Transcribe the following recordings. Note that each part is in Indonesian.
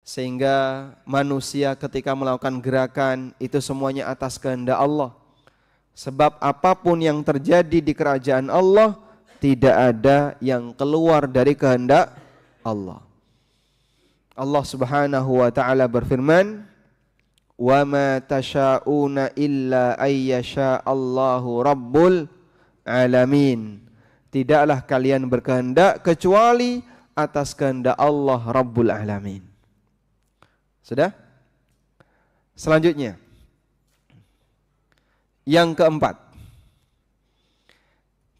Sehingga manusia ketika melakukan gerakan itu semuanya atas kehendak Allah. Sebab apapun yang terjadi di kerajaan Allah tidak ada yang keluar dari kehendak Allah. Allah Subhanahu wa taala berfirman, "Wa ma tasha'una illa ayyasha Allahu rabbul alamin." Tidaklah kalian berkehendak kecuali atas kehendak Allah Rabbul Alamin. Sudah? Selanjutnya, yang keempat,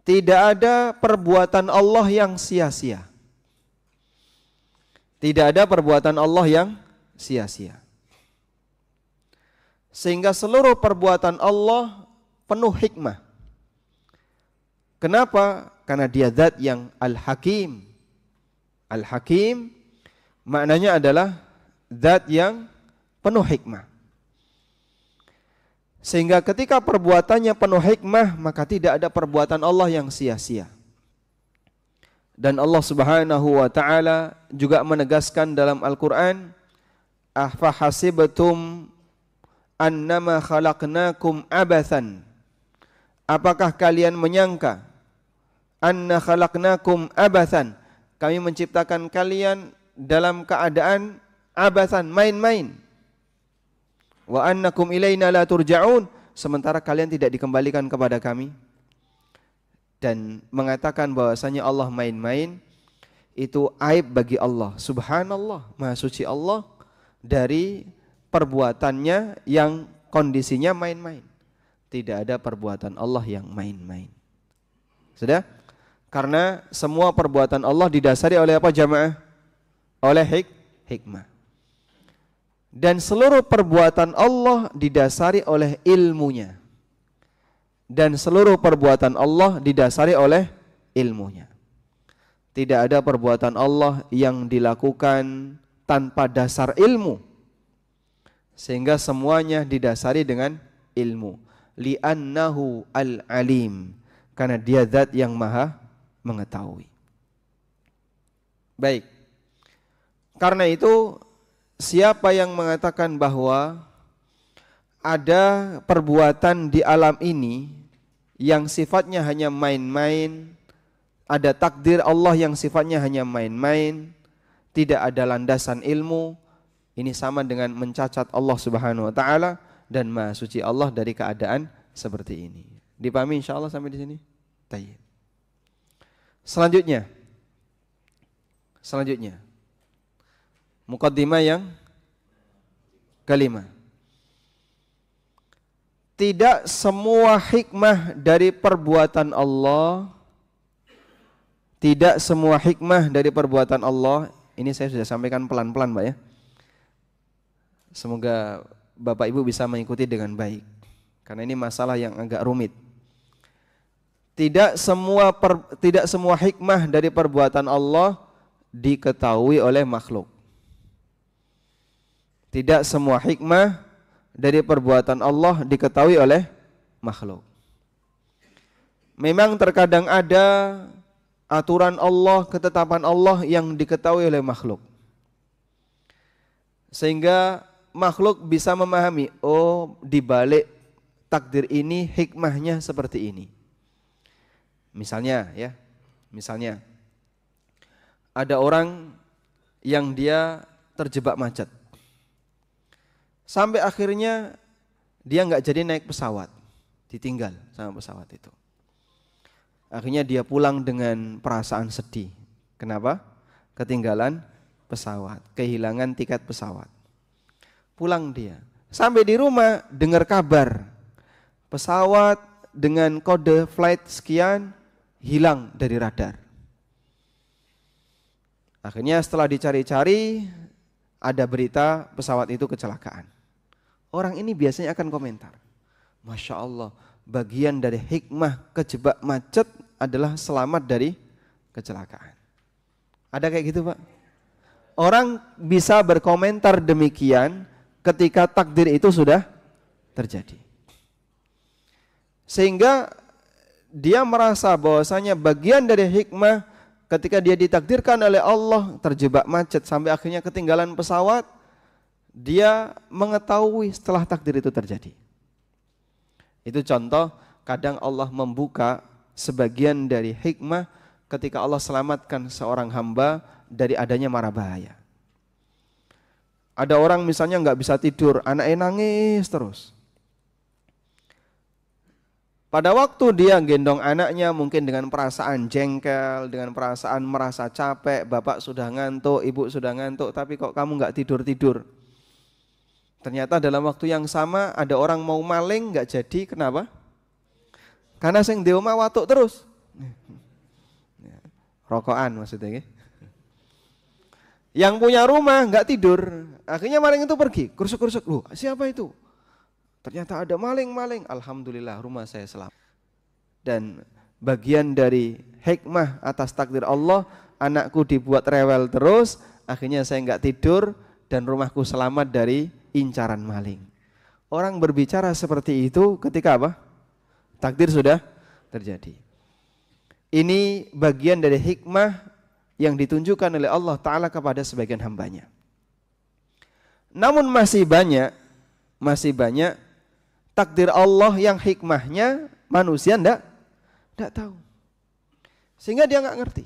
tidak ada perbuatan Allah yang sia-sia. Tidak ada perbuatan Allah yang sia-sia. Sehingga seluruh perbuatan Allah penuh hikmah. Kenapa? Karena dia zat yang Al-Hakim. Al-Hakim maknanya adalah zat yang penuh hikmah. Sehingga ketika perbuatannya penuh hikmah, maka tidak ada perbuatan Allah yang sia-sia. Dan Allah Subhanahu wa taala juga menegaskan dalam Al-Qur'an, "Afa hasibtum annama khalaqnakum abathan." Apakah kalian menyangka anna khalaqnakum abathan, kami menciptakan kalian dalam keadaan abathan, main-main. Wa annakum ilaina la turja'un, sementara kalian tidak dikembalikan kepada kami. Dan mengatakan bahwasanya Allah main-main, itu aib bagi Allah. Subhanallah, maha suci Allah dari perbuatannya yang kondisinya main-main. Tidak ada perbuatan Allah yang main-main. Sudah? Karena semua perbuatan Allah didasari oleh apa jamaah? Oleh hikmah. Dan seluruh perbuatan Allah didasari oleh ilmunya. Dan seluruh perbuatan Allah didasari oleh ilmunya. Tidak ada perbuatan Allah yang dilakukan tanpa dasar ilmu. Sehingga semuanya didasari dengan ilmu. Li'annahu al-alim. Karena dia zat yang maha mengetahui. Baik. Karena itu siapa yang mengatakan bahwa ada perbuatan di alam ini yang sifatnya hanya main-main, ada takdir Allah yang sifatnya hanya main-main, tidak ada landasan ilmu, ini sama dengan mencacat Allah Subhanahu wa taala dan Maha Suci Allah dari keadaan seperti ini. Dipahami insyaallah sampai di sini? Baik. Selanjutnya. Muqaddimah yang kelima. Tidak semua hikmah dari perbuatan Allah, tidak semua hikmah dari perbuatan Allah, ini saya sudah sampaikan pelan-pelan Mbak ya. Semoga Bapak Ibu bisa mengikuti dengan baik, karena ini masalah yang agak rumit. Tidak semua hikmah dari perbuatan Allah diketahui oleh makhluk. Tidak semua hikmah dari perbuatan Allah diketahui oleh makhluk. Memang terkadang ada aturan Allah, ketetapan Allah yang diketahui oleh makhluk. Sehingga makhluk bisa memahami, oh di balik takdir ini hikmahnya seperti ini. Misalnya ada orang yang dia terjebak macet. Sampai akhirnya dia nggak jadi naik pesawat, ditinggal sama pesawat itu. Akhirnya dia pulang dengan perasaan sedih. Kenapa? Ketinggalan pesawat, kehilangan tiket pesawat. Pulang dia. Sampai di rumah dengar kabar pesawat dengan kode flight sekian hilang dari radar. Akhirnya setelah dicari-cari ada berita pesawat itu kecelakaan. Orang ini biasanya akan komentar, Masya Allah, bagian dari hikmah kejebak macet adalah selamat dari kecelakaan. Ada kayak gitu Pak? Orang bisa berkomentar demikian ketika takdir itu sudah terjadi. Sehingga dia merasa bahwasanya bagian dari hikmah ketika dia ditakdirkan oleh Allah terjebak macet sampai akhirnya ketinggalan pesawat, dia mengetahui setelah takdir itu terjadi. Itu contoh kadang Allah membuka sebagian dari hikmah ketika Allah selamatkan seorang hamba dari adanya mara bahaya. Ada orang misalnya nggak bisa tidur, anaknya nangis terus. Pada waktu dia gendong anaknya mungkin dengan perasaan jengkel, dengan perasaan merasa capek, bapak sudah ngantuk, ibu sudah ngantuk, tapi kok kamu nggak tidur-tidur. Ternyata dalam waktu yang sama ada orang mau maling nggak jadi, kenapa? Karena sing di omah watuk terus. Rokokan maksudnya. Yang punya rumah nggak tidur, akhirnya maling itu pergi, kurusuk-kurusuk, loh siapa itu? Ternyata ada maling. Alhamdulillah rumah saya selamat. Dan bagian dari hikmah atas takdir Allah, anakku dibuat rewel terus, akhirnya saya nggak tidur dan rumahku selamat dari incaran maling. Orang berbicara seperti itu ketika apa? Takdir sudah terjadi. Ini bagian dari hikmah yang ditunjukkan oleh Allah Ta'ala kepada sebagian hambanya. Namun masih banyak takdir Allah yang hikmahnya manusia enggak tahu. Sehingga dia enggak ngerti.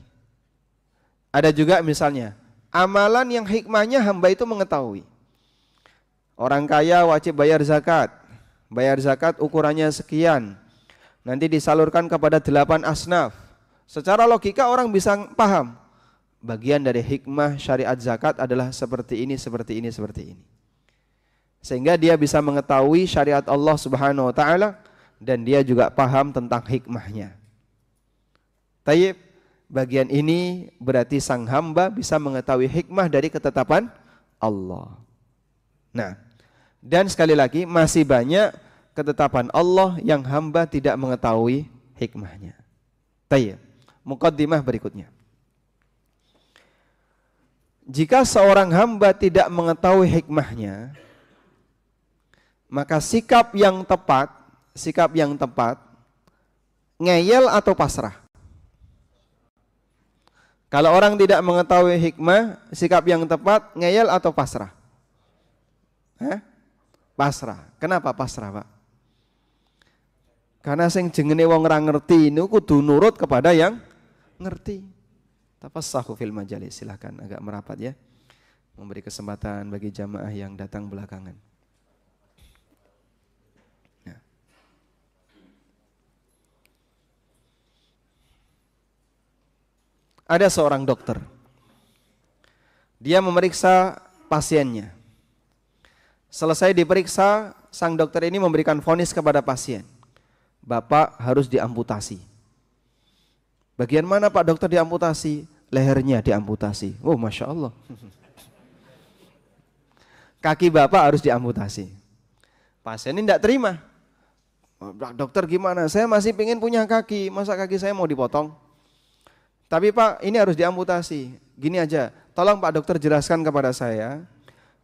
Ada juga misalnya amalan yang hikmahnya hamba itu mengetahui. Orang kaya wajib bayar zakat. Bayar zakat ukurannya sekian. Nanti disalurkan kepada 8 asnaf. Secara logika orang bisa paham. Bagian dari hikmah syariat zakat adalah seperti ini. Sehingga dia bisa mengetahui syariat Allah Subhanahu wa taala dan dia juga paham tentang hikmahnya. Tayyib, bagian ini berarti sang hamba bisa mengetahui hikmah dari ketetapan Allah. Nah, dan sekali lagi masih banyak ketetapan Allah yang hamba tidak mengetahui hikmahnya. Tayyib, muqaddimah berikutnya. Jika seorang hamba tidak mengetahui hikmahnya, maka sikap yang tepat ngeyel atau pasrah. Kalau orang tidak mengetahui hikmah, sikap yang tepat ngeyel atau pasrah? Pasrah. Kenapa pasrah, Pak? Karena sing jengene wong ora ngerti niku kudu nurut kepada yang ngerti. Tafassahu fil majalis, silakan agak merapat ya. Memberi kesempatan bagi jamaah yang datang belakangan. Nah. Ada seorang dokter. Dia memeriksa pasiennya. Selesai diperiksa, sang dokter ini memberikan vonis kepada pasien. Bapak harus diamputasi. Bagian mana Pak dokter diamputasi? Lehernya diamputasi. Oh Masya Allah. Kaki bapak harus diamputasi. Pasien ini tidak terima. Dokter gimana? Saya masih ingin punya kaki. Masa kaki saya mau dipotong? Tapi Pak ini harus diamputasi. Gini aja, tolong Pak dokter jelaskan kepada saya.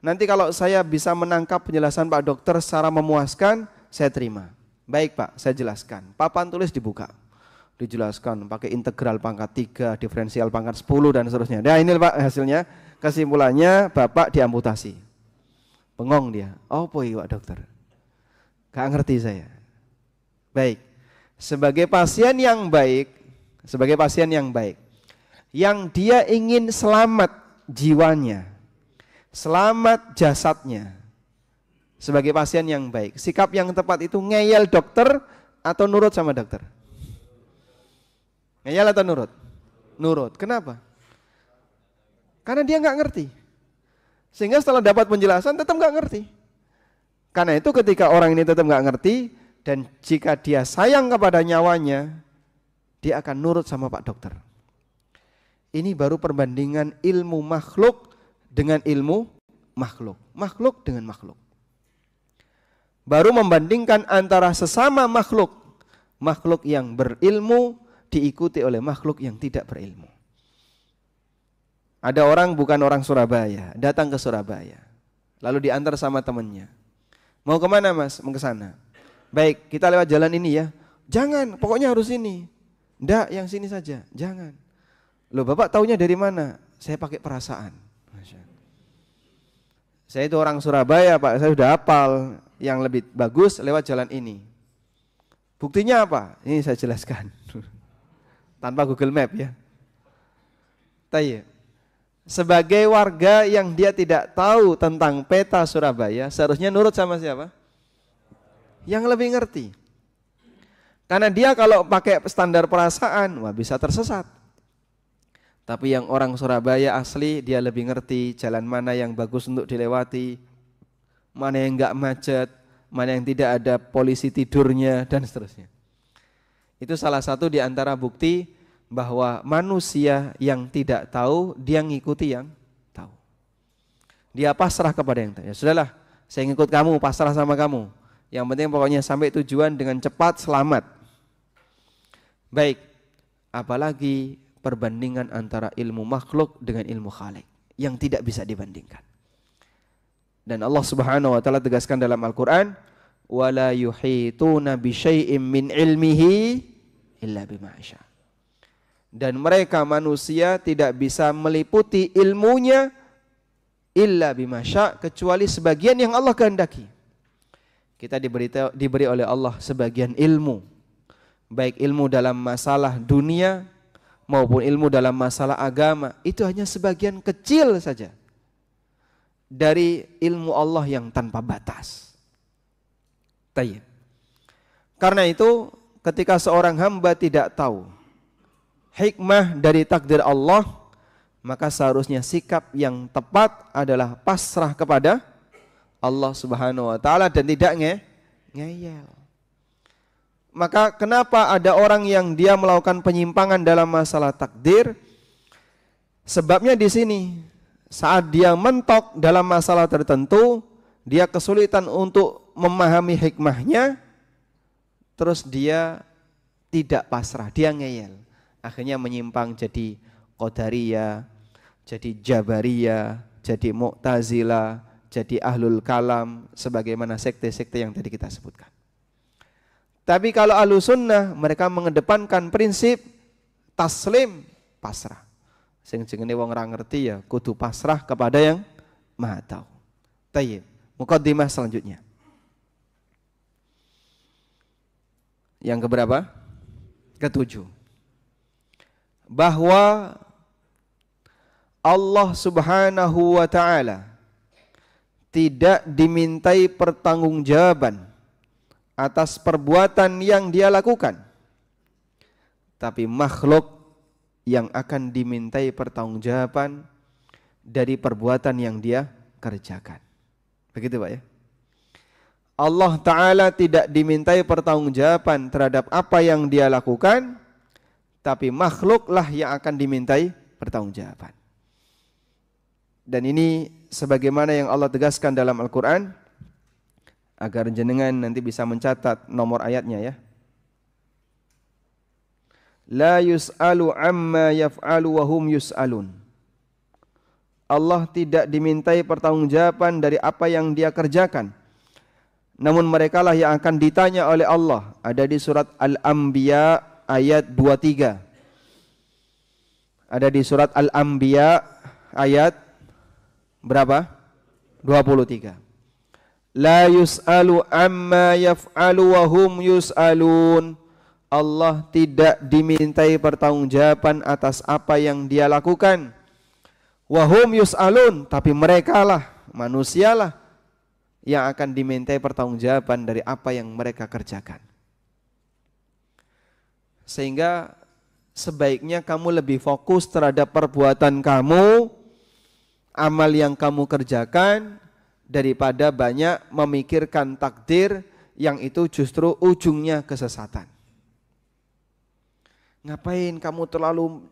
Nanti kalau saya bisa menangkap penjelasan Pak dokter secara memuaskan, saya terima. Baik Pak, saya jelaskan. Papan tulis dibuka. Dijelaskan pakai integral pangkat 3, diferensial pangkat 10 dan seterusnya. Nah ini Pak hasilnya, kesimpulannya Bapak diamputasi. Bengong dia. Oh boy Pak dokter. Gak ngerti saya. Baik. Sebagai pasien yang baik, yang dia ingin selamat jiwanya, selamat jasadnya. Sebagai pasien yang baik, sikap yang tepat itu ngeyel dokter atau nurut sama dokter? Ngeyel atau nurut? Nurut. Kenapa? Karena dia nggak ngerti. Sehingga setelah dapat penjelasan tetap nggak ngerti. Karena itu ketika orang ini tetap nggak ngerti dan jika dia sayang kepada nyawanya, dia akan nurut sama Pak dokter. Ini baru perbandingan ilmu makhluk dengan ilmu makhluk. Makhluk dengan makhluk. Baru membandingkan antara sesama makhluk. Makhluk yang berilmu diikuti oleh makhluk yang tidak berilmu. Ada orang bukan orang Surabaya, datang ke Surabaya. Lalu diantar sama temannya. Mau kemana Mas? Mau ke sana. Baik, kita lewat jalan ini ya. Jangan, pokoknya harus ini. Ndak, yang sini saja. Jangan. Loh Bapak taunya dari mana? Saya pakai perasaan. Saya itu orang Surabaya Pak, saya sudah hafal yang lebih bagus lewat jalan ini. Buktinya apa? Ini saya jelaskan. Tanpa Google Map ya. Tayyib. Sebagai warga yang dia tidak tahu tentang peta Surabaya, seharusnya nurut sama siapa? Yang lebih ngerti. Karena dia kalau pakai standar perasaan, wah bisa tersesat. Tapi yang orang Surabaya asli, dia lebih ngerti jalan mana yang bagus untuk dilewati, mana yang enggak macet, mana yang tidak ada polisi tidurnya, dan seterusnya. Itu salah satu di antara bukti bahwa manusia yang tidak tahu, dia ngikuti yang tahu. Dia pasrah kepada yang tahu. Ya sudahlah, saya ngikut kamu, pasrah sama kamu. Yang penting pokoknya sampai tujuan dengan cepat, selamat. Baik, apalagi perbandingan antara ilmu makhluk dengan ilmu khalik yang tidak bisa dibandingkan. Dan Allah Subhanahu wa taala tegaskan dalam Al-Qur'an, wala yuhituna bi syai'im min ilmihi illa bima syaa. Dan mereka manusia tidak bisa meliputi ilmunya illa bima syaa, kecuali sebagian yang Allah kehendaki. Kita diberi oleh Allah sebagian ilmu, baik ilmu dalam masalah dunia maupun ilmu dalam masalah agama, itu hanya sebagian kecil saja dari ilmu Allah yang tanpa batas. Tayyib. Karena itu ketika seorang hamba tidak tahu hikmah dari takdir Allah, maka seharusnya sikap yang tepat adalah pasrah kepada Allah Subhanahu wa taala dan tidak ngeyel. Maka kenapa ada orang yang dia melakukan penyimpangan dalam masalah takdir? Sebabnya di sini, saat dia mentok dalam masalah tertentu, dia kesulitan untuk memahami hikmahnya, terus dia tidak pasrah, dia ngeyel. Akhirnya menyimpang jadi Qadariyah, jadi Jabariyah, jadi Mu'tazilah, jadi Ahlul Kalam, sebagaimana sekte-sekte yang tadi kita sebutkan. Tapi kalau ahlu sunnah, mereka mengedepankan prinsip taslim, pasrah. Sing jenenge wong ora ngerti ya kudu pasrah kepada yang Maha Tahu. Tayyib. Muqaddimah selanjutnya. Yang keberapa? Ketujuh. Bahwa Allah Subhanahu wa taala tidak dimintai pertanggungjawaban atas perbuatan yang dia lakukan, tapi makhluk yang akan dimintai pertanggungjawaban dari perbuatan yang dia kerjakan. Begitu Pak ya. Allah Ta'ala tidak dimintai pertanggungjawaban terhadap apa yang dia lakukan, tapi makhluklah yang akan dimintai pertanggungjawaban. Dan ini sebagaimana yang Allah tegaskan dalam Al-Quran, agar jenengan nanti bisa mencatat nomor ayatnya ya. La yus'alu amma yaf'alu wa hum yus'alun. Allah tidak dimintai pertanggungjawaban dari apa yang dia kerjakan, namun merekalah yang akan ditanya oleh Allah. Ada di surat Al-Anbiya ayat 23. Ada di surat Al-Anbiya ayat berapa? 23. La yus'alu amma yaf'alu wa hum yus'alun. Allah tidak dimintai pertanggungjawaban atas apa yang dia lakukan. Wa hum yus'alun, tapi merekalah, manusialah yang akan dimintai pertanggungjawaban dari apa yang mereka kerjakan. Sehingga sebaiknya kamu lebih fokus terhadap perbuatan kamu, amal yang kamu kerjakan, daripada banyak memikirkan takdir yang itu justru ujungnya kesesatan. Ngapain kamu terlalu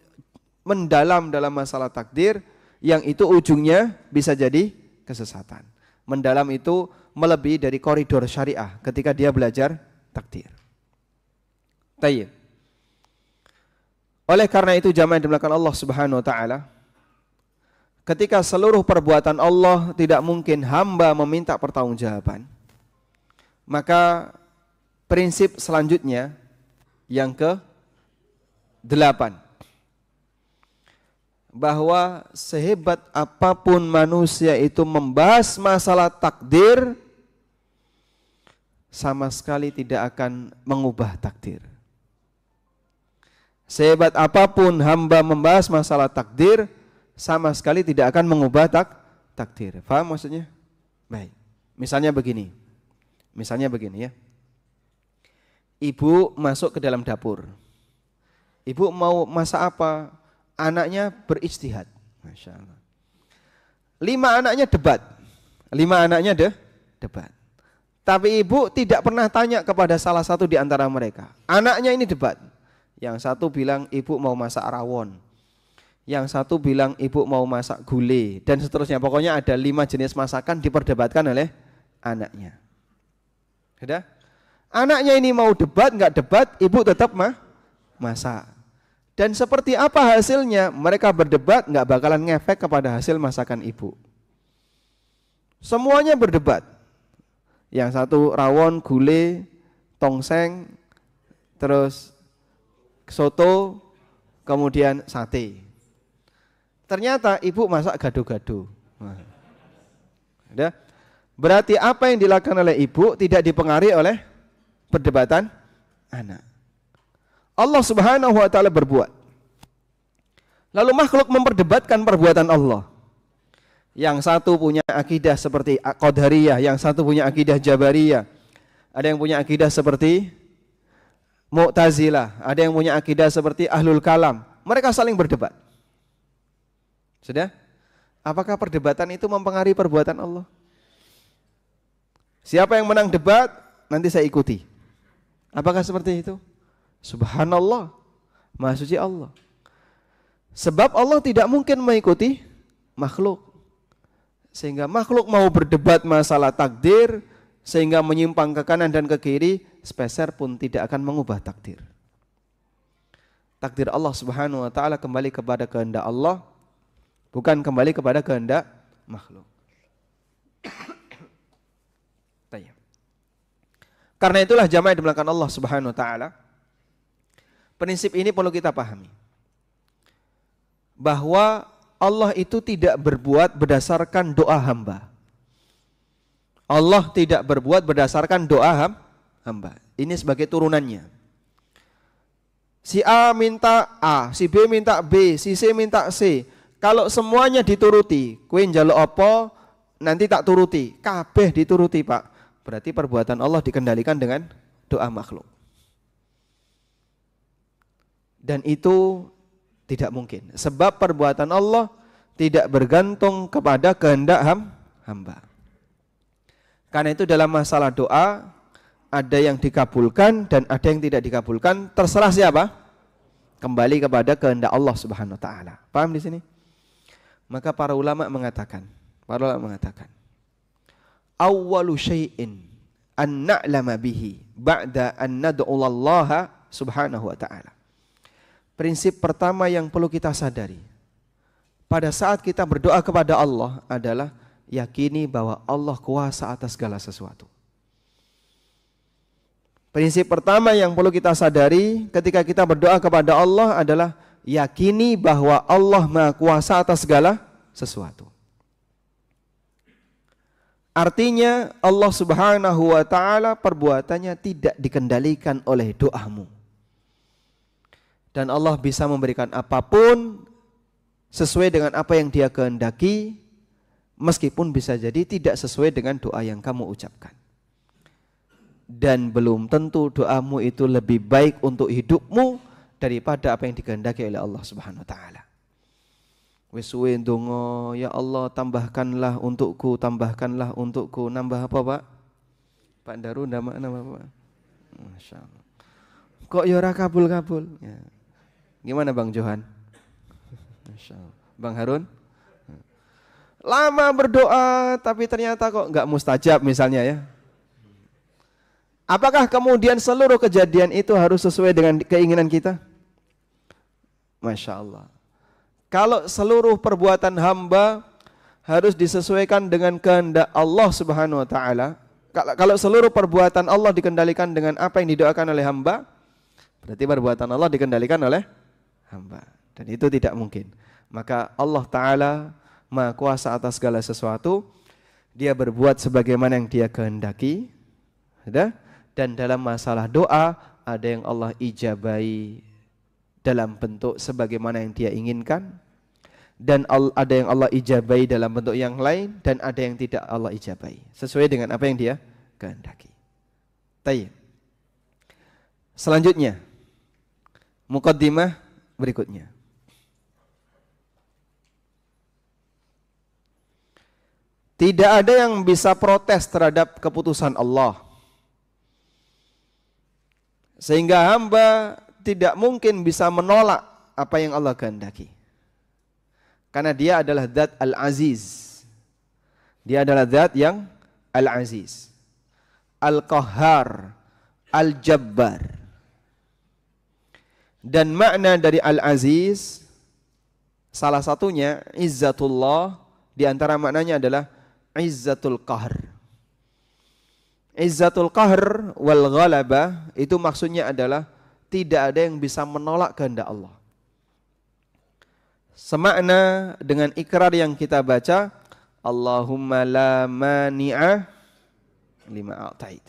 mendalam dalam masalah takdir yang itu ujungnya bisa jadi kesesatan. Mendalam itu melebihi dari koridor syariah ketika dia belajar takdir. Tayyib. Oleh karena itu jamaah yang dimuliakan Allah Subhanahu wa taala, ketika seluruh perbuatan Allah tidak mungkin hamba meminta pertanggungjawaban, maka prinsip selanjutnya yang ke-8, bahwa sehebat apapun manusia itu membahas masalah takdir, sama sekali tidak akan mengubah takdir. Sehebat apapun hamba membahas masalah takdir, sama sekali tidak akan mengubah takdir. Paham maksudnya? Baik. Misalnya begini ya. Ibu masuk ke dalam dapur. Ibu mau masak apa? Anaknya berijtihad. Masya Allah. 5 anaknya debat. 5 anaknya debat. Tapi ibu tidak pernah tanya kepada salah satu di antara mereka. Anaknya ini debat. Yang satu bilang ibu mau masak rawon. Yang satu bilang ibu mau masak gulai. Dan seterusnya. Pokoknya ada 5 jenis masakan diperdebatkan oleh anaknya. Sudah? Anaknya ini mau debat, enggak debat, ibu tetap masak. Dan seperti apa hasilnya? Mereka berdebat enggak bakalan ngefek kepada hasil masakan ibu. Semuanya berdebat. Yang satu rawon, gulai, tongseng, terus soto, kemudian sate. Ternyata ibu masak gado-gado. Udah? Berarti apa yang dilakukan oleh ibu tidak dipengaruhi oleh perdebatan anak. Allah Subhanahu wa taala berbuat. Lalu makhluk memperdebatkan perbuatan Allah. Yang satu punya akidah seperti Qadariyah, yang satu punya akidah Jabariyah. Ada yang punya akidah seperti Mu'tazilah, ada yang punya akidah seperti Ahlul Kalam. Mereka saling berdebat. Sudah? Apakah perdebatan itu mempengaruhi perbuatan Allah? Siapa yang menang debat, nanti saya ikuti. Apakah seperti itu? Subhanallah, Maha Suci Allah. Sebab Allah tidak mungkin mengikuti makhluk. Sehingga makhluk mau berdebat masalah takdir, sehingga menyimpang ke kanan dan ke kiri, sepeser pun tidak akan mengubah takdir. Takdir Allah Subhanahu wa taala kembali kepada kehendak Allah, bukan kembali kepada kehendak makhluk. Karena itulah jamaah yang dimulakan Allah Subhanahu wa taala, prinsip ini perlu kita pahami. Bahwa Allah itu tidak berbuat berdasarkan doa hamba. Allah tidak berbuat berdasarkan doa hamba. Ini sebagai turunannya. Si A minta A, si B minta B, si C minta C. Kalau semuanya dituruti, kowe njaluk apa nanti tak turuti, kabeh dituruti, Pak. Berarti perbuatan Allah dikendalikan dengan doa makhluk. Dan itu tidak mungkin. Sebab perbuatan Allah tidak bergantung kepada kehendak hamba. Karena itu dalam masalah doa, ada yang dikabulkan dan ada yang tidak dikabulkan. Terserah siapa? Kembali kepada kehendak Allah Subhanahu wa taala. Paham di sini? Maka para ulama mengatakan, awwalu syai'in an na'lama bihi ba'da an nad'ullaha subhanahu wa ta'ala. Prinsip pertama yang perlu kita sadari pada saat kita berdoa kepada Allah adalah yakini bahwa Allah kuasa atas segala sesuatu. Prinsip pertama yang perlu kita sadari ketika kita berdoa kepada Allah adalah yakini bahwa Allah Maha Kuasa atas segala sesuatu. Artinya Allah Subhanahu wa taala perbuatannya tidak dikendalikan oleh doamu. Dan Allah bisa memberikan apapun sesuai dengan apa yang Dia kehendaki, meskipun bisa jadi tidak sesuai dengan doa yang kamu ucapkan. Dan belum tentu doamu itu lebih baik untuk hidupmu daripada apa yang dikehendaki oleh Allah Subhanahu wa taala. Wis suwe ndonga, ya Allah tambahkanlah untukku, nambah apa Pak? Pak Daru nambah Pak? Masya Allah. Kok ya ora kabul-kabul? Ya. Gimana Bang Johan? Masya Allah. Bang Harun? Lama berdoa tapi ternyata kok enggak mustajab misalnya ya. Apakah kemudian seluruh kejadian itu harus sesuai dengan keinginan kita? Masya Allah. Kalau seluruh perbuatan hamba harus disesuaikan dengan kehendak Allah Subhanahu wa taala, kalau seluruh perbuatan Allah dikendalikan dengan apa yang didoakan oleh hamba, berarti perbuatan Allah dikendalikan oleh hamba. Dan itu tidak mungkin. Maka Allah Ta'ala Maha Kuasa atas segala sesuatu. Dia berbuat sebagaimana yang Dia kehendaki. Dan dalam masalah doa, ada yang Allah ijabai dalam bentuk sebagaimana yang Dia inginkan. Dan ada yang Allah ijabai dalam bentuk yang lain. Dan ada yang tidak Allah ijabai, sesuai dengan apa yang Dia kehendaki. Tayyib. Selanjutnya, muqaddimah berikutnya. Tidak ada yang bisa protes terhadap keputusan Allah. Sehingga hamba tidak mungkin bisa menolak apa yang Allah kehendaki. Karena Dia adalah Zat Al-Aziz. Dia adalah Zat yang Al-Aziz, Al-Qahhar, Al-Jabbar. Dan makna dari Al-Aziz, salah satunya Izzatullah, di antara maknanya adalah Izzatul Qahr. Izzatul Qahr wal Ghalabah itu maksudnya adalah tidak ada yang bisa menolak kehendak Allah. Semakna dengan ikrar yang kita baca, Allahumma la mani'a lima a'tait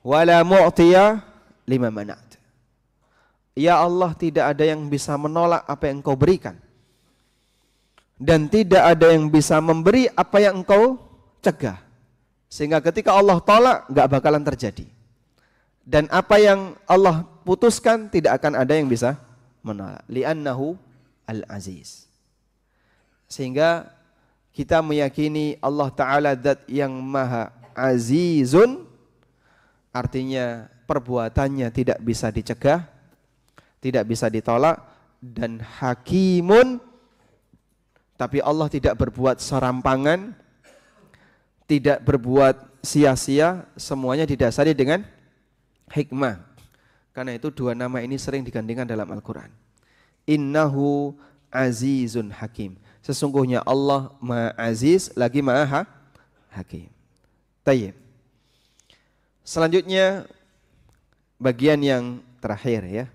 wa la mu'tiya lima mana'at. Ya Allah, tidak ada yang bisa menolak apa yang Engkau berikan, dan tidak ada yang bisa memberi apa yang Engkau cegah. Sehingga ketika Allah tolak, gak bakalan terjadi. Dan apa yang Allah putuskan, tidak akan ada yang bisa menolak. Li'annahu al-aziz. Sehingga kita meyakini Allah Ta'ala Zat yang maha azizun, artinya perbuatannya tidak bisa dicegah, tidak bisa ditolak, dan hakimun, tapi Allah tidak berbuat serampangan, tidak berbuat sia-sia, semuanya didasari dengan hikmah. Karena itu dua nama ini sering digandingkan dalam Al-Quran. Innahu azizun hakim. Sesungguhnya Allah maha aziz lagi maha hakim. Tayyib. Selanjutnya bagian yang terakhir ya.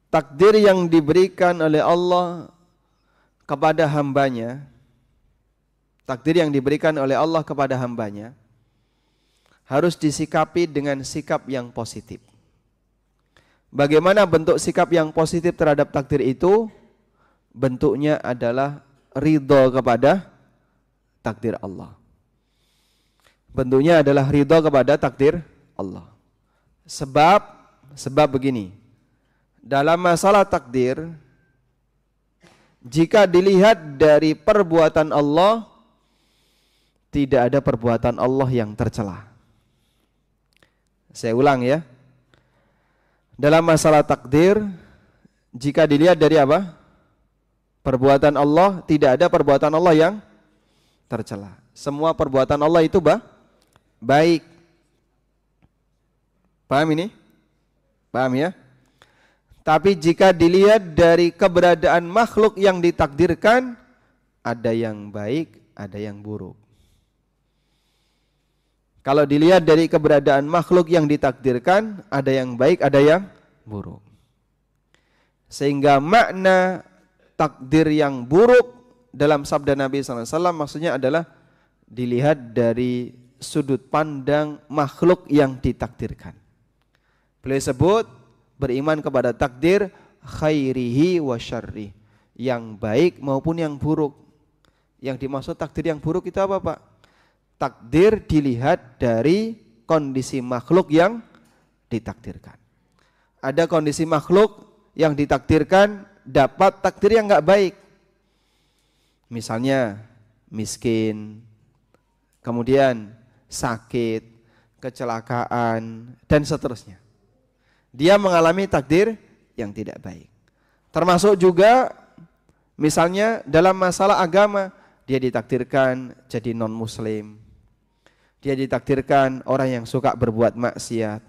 Takdir yang diberikan oleh Allah kepada hambanya, takdir yang diberikan oleh Allah kepada hambanya harus disikapi dengan sikap yang positif. Bagaimana bentuk sikap yang positif terhadap takdir itu? Bentuknya adalah ridho kepada takdir Allah. Bentuknya adalah ridho kepada takdir Allah. Sebab begini, dalam masalah takdir, jika dilihat dari perbuatan Allah, tidak ada perbuatan Allah yang tercela. Saya ulang ya. Dalam masalah takdir, jika dilihat dari apa? Perbuatan Allah, tidak ada perbuatan Allah yang tercela. Semua perbuatan Allah itu baik. Paham ini? Paham ya? Tapi jika dilihat dari keberadaan makhluk yang ditakdirkan, ada yang baik, ada yang buruk. Kalau dilihat dari keberadaan makhluk yang ditakdirkan, ada yang baik, ada yang buruk. Sehingga makna takdir yang buruk dalam sabda Nabi SAW maksudnya adalah dilihat dari sudut pandang makhluk yang ditakdirkan. Beliau sebut beriman kepada takdir khairihi wa syarrih, yang baik maupun yang buruk. Yang dimaksud takdir yang buruk itu apa, Pak? Takdir dilihat dari kondisi makhluk yang ditakdirkan. Ada kondisi makhluk yang ditakdirkan dapat takdir yang enggak baik. Misalnya miskin, kemudian sakit, kecelakaan, dan seterusnya. Dia mengalami takdir yang tidak baik. Termasuk juga misalnya dalam masalah agama, dia ditakdirkan jadi non-muslim. Dia ditakdirkan orang yang suka berbuat maksiat.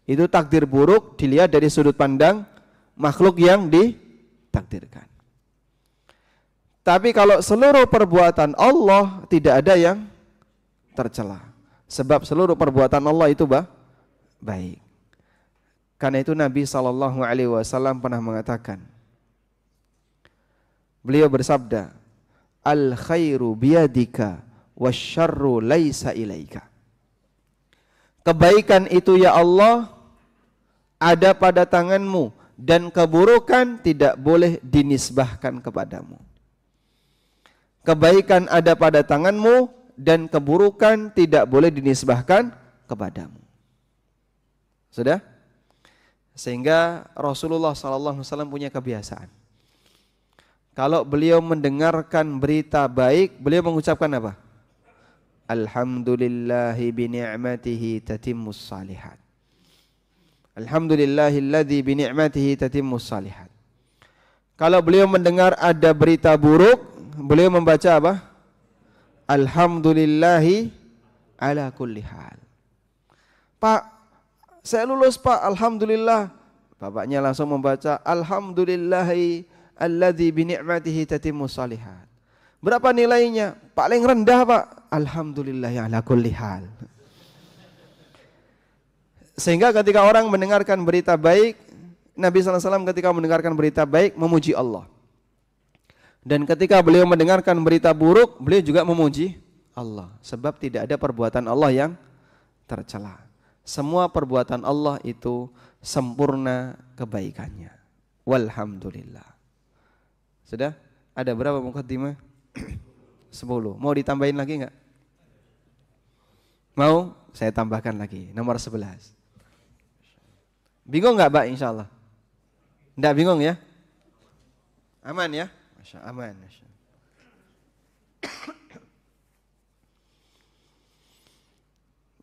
Itu takdir buruk dilihat dari sudut pandang makhluk yang ditakdirkan. Tapi kalau seluruh perbuatan Allah tidak ada yang tercela. Sebab seluruh perbuatan Allah itu baik. Karena itu Nabi SAW pernah mengatakan, Beliau bersabda, al khairu biyadika wasyarru laisa ilaika. Kebaikan itu ya Allah ada pada tanganmu dan keburukan tidak boleh dinisbahkan kepadamu. Kebaikan ada pada tanganmu dan keburukan tidak boleh dinisbahkan kepadamu. Sudah? Sehingga Rasulullah SAW punya kebiasaan. Kalau beliau mendengarkan berita baik, beliau mengucapkan apa? Alhamdulillahi bini'matihi tatimmus salihat. Alhamdulillahilladzi bini'matihi tatimmus salihat. Kalau beliau mendengar ada berita buruk, beliau membaca apa? Alhamdulillahi ala kulli hal. Pak, saya lulus Pak, alhamdulillah. Bapaknya langsung membaca Alhamdulillahi alladzi bini'matihi tatimmus salihat. Berapa nilainya? Paling rendah Pak. Alhamdulillahi ala kulli hal. Sehingga ketika orang mendengarkan berita baik, Nabi SAW ketika mendengarkan berita baik memuji Allah. Dan ketika beliau mendengarkan berita buruk, beliau juga memuji Allah. Sebab tidak ada perbuatan Allah yang tercela. Semua perbuatan Allah itu sempurna kebaikannya. Walhamdulillah. Sudah? Ada berapa muqaddimah? 10. Mau ditambahin lagi enggak? Mau? Saya tambahkan lagi. Nomor 11. Bingung enggak, Pak? Insyaallah. Enggak bingung ya? Aman ya? Masya aman. Masya.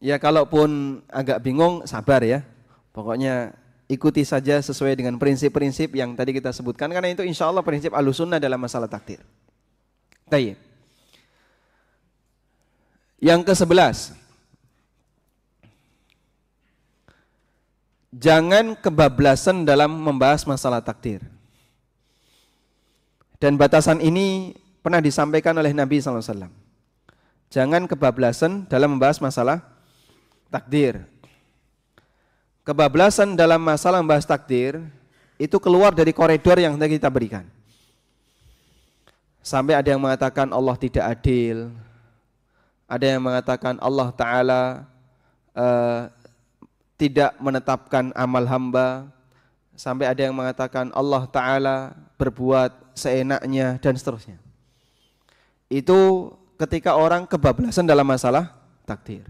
Ya kalaupun agak bingung, sabar ya. Pokoknya ikuti saja sesuai dengan prinsip-prinsip yang tadi kita sebutkan. Karena itu insya Allah prinsip Ahlussunnah dalam masalah takdir. Baik. Yang ke-11. Jangan kebablasan dalam membahas masalah takdir. Dan batasan ini pernah disampaikan oleh Nabi SAW. Jangan kebablasan dalam membahas masalah takdir. Kebablasan dalam masalah membahas takdir itu keluar dari koridor yang kita berikan. Sampai ada yang mengatakan Allah tidak adil, ada yang mengatakan Allah Ta'ala tidak menetapkan amal hamba, sampai ada yang mengatakan Allah Ta'ala berbuat seenaknya dan seterusnya. Itu ketika orang kebablasan dalam masalah takdir.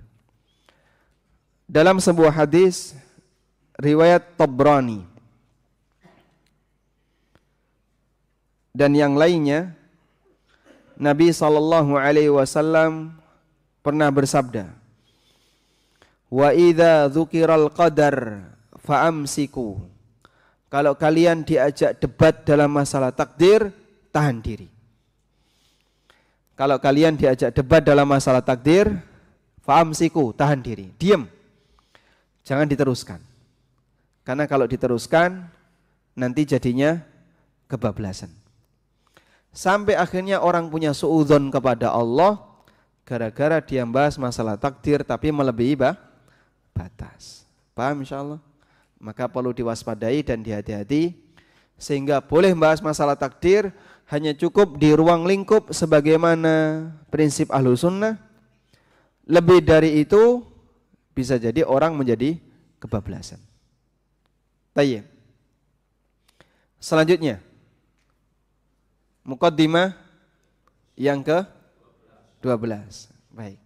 Dalam sebuah hadis riwayat Tabrani dan yang lainnya, Nabi SAW pernah bersabda, wa idza dzukiral qadar fa'amsiku. Kalau kalian diajak debat dalam masalah takdir, tahan diri. Kalau kalian diajak debat dalam masalah takdir, fa'amsiku, tahan diri, diam. Jangan diteruskan. Karena kalau diteruskan nanti jadinya kebablasan. Sampai akhirnya orang punya suudzon kepada Allah gara-gara dia bahas masalah takdir tapi melebihi batas. Paham insyaallah? Maka perlu diwaspadai dan dihati-hati sehingga boleh membahas masalah takdir hanya cukup di ruang lingkup sebagaimana prinsip Ahlussunnah. Lebih dari itu bisa jadi orang menjadi kebablasan. Tayyib. Selanjutnya muqaddimah yang ke-12. Baik.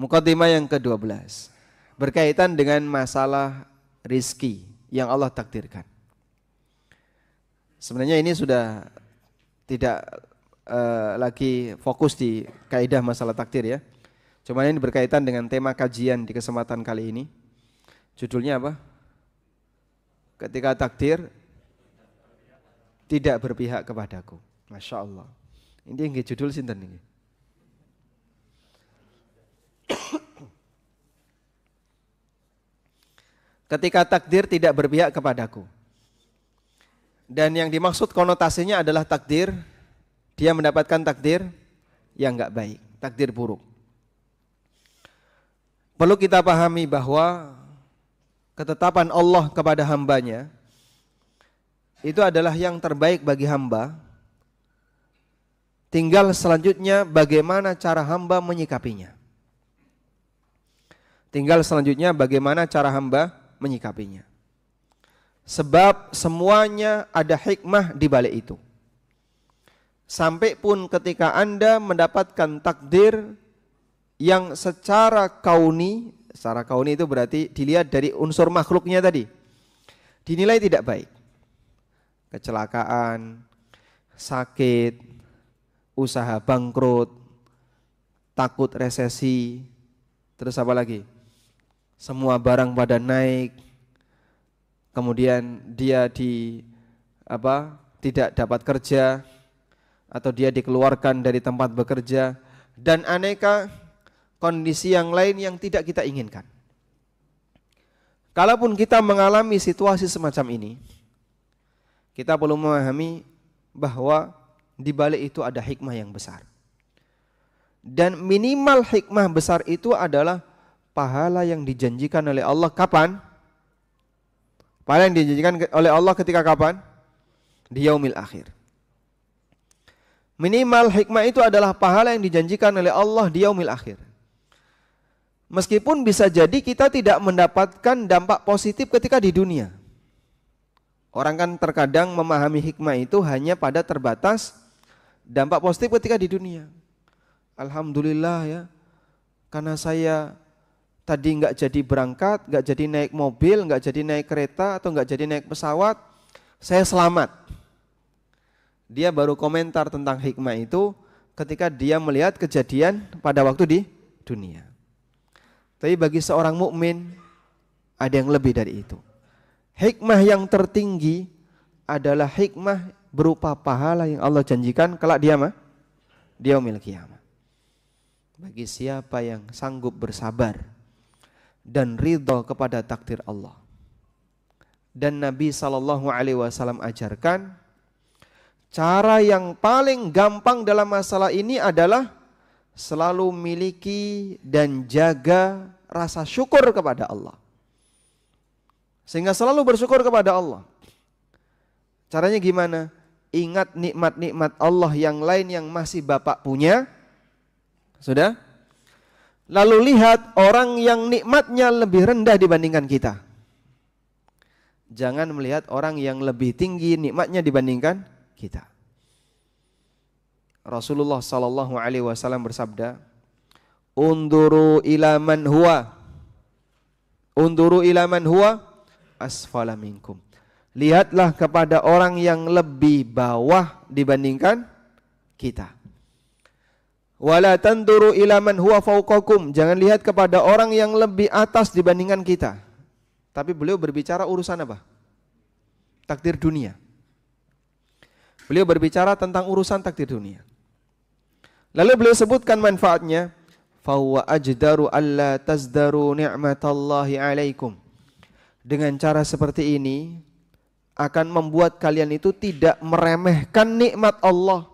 Muqaddimah yang ke-12 berkaitan dengan masalah rizki yang Allah takdirkan. Sebenarnya ini sudah tidak lagi fokus di kaidah masalah takdir ya. Cuma ini berkaitan dengan tema kajian di kesempatan kali ini. Judulnya apa? Ketika takdir tidak berpihak kepadaku. Masya Allah. Ini yang judul sinten ini. Ketika takdir tidak berpihak kepadaku. Dan yang dimaksud konotasinya adalah takdir, dia mendapatkan takdir yang enggak baik, takdir buruk. Perlu kita pahami bahwa ketetapan Allah kepada hambanya itu adalah yang terbaik bagi hamba. Tinggal selanjutnya bagaimana cara hamba menyikapinya. Tinggal selanjutnya bagaimana cara hamba menyikapinya. Sebab semuanya ada hikmah di balik itu. Sampai pun ketika Anda mendapatkan takdir yang secara kauni itu berarti dilihat dari unsur makhluknya tadi, dinilai tidak baik. Kecelakaan, sakit, usaha bangkrut, takut resesi, terus apa lagi? Semua barang pada naik, kemudian dia tidak dapat kerja, atau dia dikeluarkan dari tempat bekerja, dan aneka kondisi yang lain yang tidak kita inginkan. Kalaupun kita mengalami situasi semacam ini, kita perlu memahami bahwa di balik itu ada hikmah yang besar. Dan minimal hikmah besar itu adalah pahala yang dijanjikan oleh Allah kapan? Pahala yang dijanjikan oleh Allah ketika kapan? Di yaumil akhir. Minimal hikmah itu adalah pahala yang dijanjikan oleh Allah di yaumil akhir. Meskipun bisa jadi kita tidak mendapatkan dampak positif ketika di dunia. Orang kan terkadang memahami hikmah itu hanya pada terbatas dampak positif ketika di dunia. Alhamdulillah ya, karena saya tadi nggak jadi berangkat, nggak jadi naik mobil, nggak jadi naik kereta, atau nggak jadi naik pesawat, saya selamat. Dia baru komentar tentang hikmah itu ketika dia melihat kejadian pada waktu di dunia. Tapi bagi seorang mukmin ada yang lebih dari itu. Hikmah yang tertinggi adalah hikmah berupa pahala yang Allah janjikan kelak di yaumil qiyamah. Bagi siapa yang sanggup bersabar dan ridha kepada takdir Allah. Dan Nabi SAW ajarkan cara yang paling gampang dalam masalah ini adalah selalu miliki dan jaga rasa syukur kepada Allah. Sehingga selalu bersyukur kepada Allah. Caranya gimana? Ingat nikmat-nikmat Allah yang lain yang masih Bapak punya. Sudah? Lalu lihat orang yang nikmatnya lebih rendah dibandingkan kita. Jangan melihat orang yang lebih tinggi nikmatnya dibandingkan kita. Rasulullah SAW bersabda, Unduru ila man huwa asfala minkum. Lihatlah kepada orang yang lebih bawah dibandingkan kita. Wala tanduru ila man huwa fawqakum. Jangan lihat kepada orang yang lebih atas dibandingkan kita. Tapi beliau berbicara urusan apa? Takdir dunia. Beliau berbicara tentang urusan takdir dunia. Lalu beliau sebutkan manfaatnya. Fahuwa ajdaru alla tazdaru ni'matallahi alaikum. Dengan cara seperti ini akan membuat kalian itu tidak meremehkan nikmat Allah.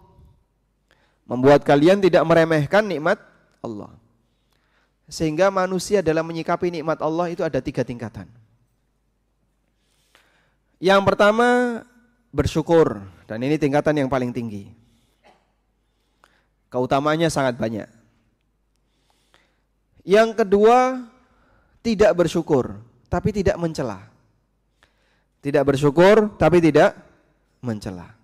Membuat kalian tidak meremehkan nikmat Allah. Sehingga manusia dalam menyikapi nikmat Allah itu ada 3 tingkatan. Yang pertama bersyukur, dan ini tingkatan yang paling tinggi. Keutamaannya sangat banyak. Yang kedua tidak bersyukur, tapi tidak mencela. Tidak bersyukur tapi tidak mencela.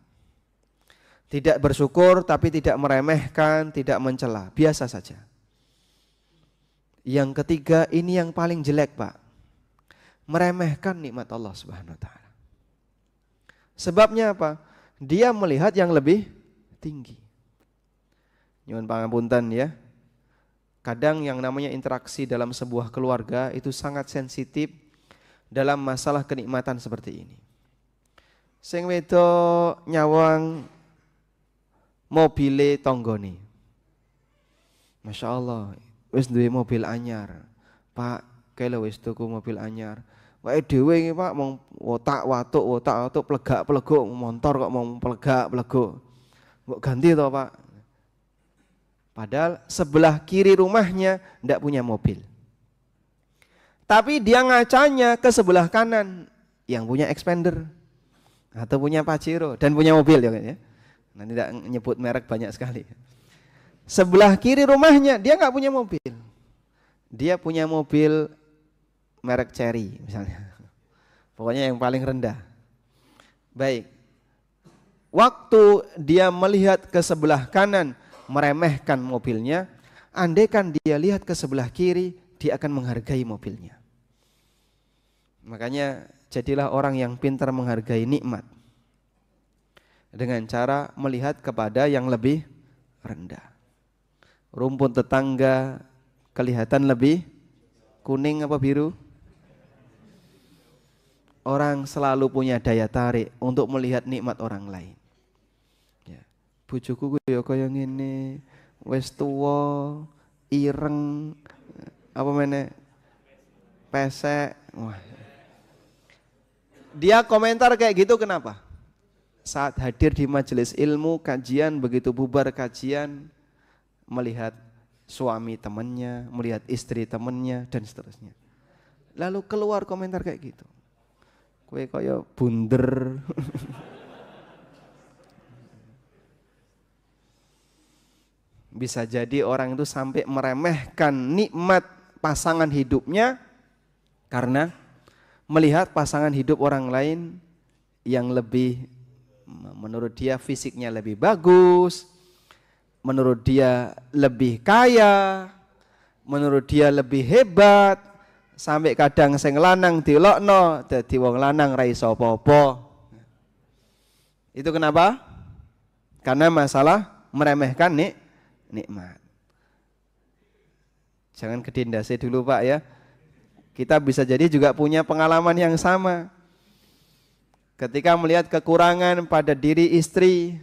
Tidak bersyukur tapi tidak meremehkan, tidak mencela, biasa saja. Yang ketiga ini yang paling jelek, Pak. Meremehkan nikmat Allah Subhanahu wa taala. Sebabnya apa? Dia melihat yang lebih tinggi. Nyuwun pangapunten ya. Kadang yang namanya interaksi dalam sebuah keluarga itu sangat sensitif dalam masalah kenikmatan seperti ini. Sing wedok nyawang mobile tonggone. Masya Allah, wis duwe mobil anyar. Pak, kelo wis tuku mobil anyar. Wae dhewe iki Pak mong wotak-watuk plegak-pleguk motor kok mau plegak-pleguk. Kok ganti to Pak? Padahal sebelah kiri rumahnya ndak punya mobil. Tapi dia ngacanya ke sebelah kanan yang punya expander. atau punya Pajero dan punya mobil ya kan ya. Nah, tidak nyebut merek banyak sekali. Sebelah kiri rumahnya dia nggak punya mobil. Dia punya mobil merek Cherry misalnya. Pokoknya yang paling rendah. Baik. Waktu dia melihat ke sebelah kanan meremehkan mobilnya, andaikan dia lihat ke sebelah kiri, dia akan menghargai mobilnya. Makanya jadilah orang yang pintar menghargai nikmat dengan cara melihat kepada yang lebih rendah. Rumput tetangga kelihatan lebih kuning apa biru? Orang selalu punya daya tarik untuk melihat nikmat orang lain. Ya. Bojoku ya kaya ngene, wis tuwa, ireng, apa meneh? Pesek. Wah. Dia komentar kayak gitu kenapa? Saat hadir di majelis ilmu, kajian, begitu bubar kajian, melihat suami temannya, melihat istri temannya, dan seterusnya. Lalu keluar komentar kayak gitu. Kue kaya bunder. Bisa jadi orang itu sampai meremehkan nikmat pasangan hidupnya karena melihat pasangan hidup orang lain yang lebih, menurut dia fisiknya lebih bagus, menurut dia lebih kaya, menurut dia lebih hebat. Sampai kadang sing lanang dilokno dadi wong lanang ra iso apa-apa. Itu kenapa? Karena masalah meremehkan nikmat. Jangan kedindase dulu Pak ya. Kita bisa jadi juga punya pengalaman yang sama. Ketika melihat kekurangan pada diri istri,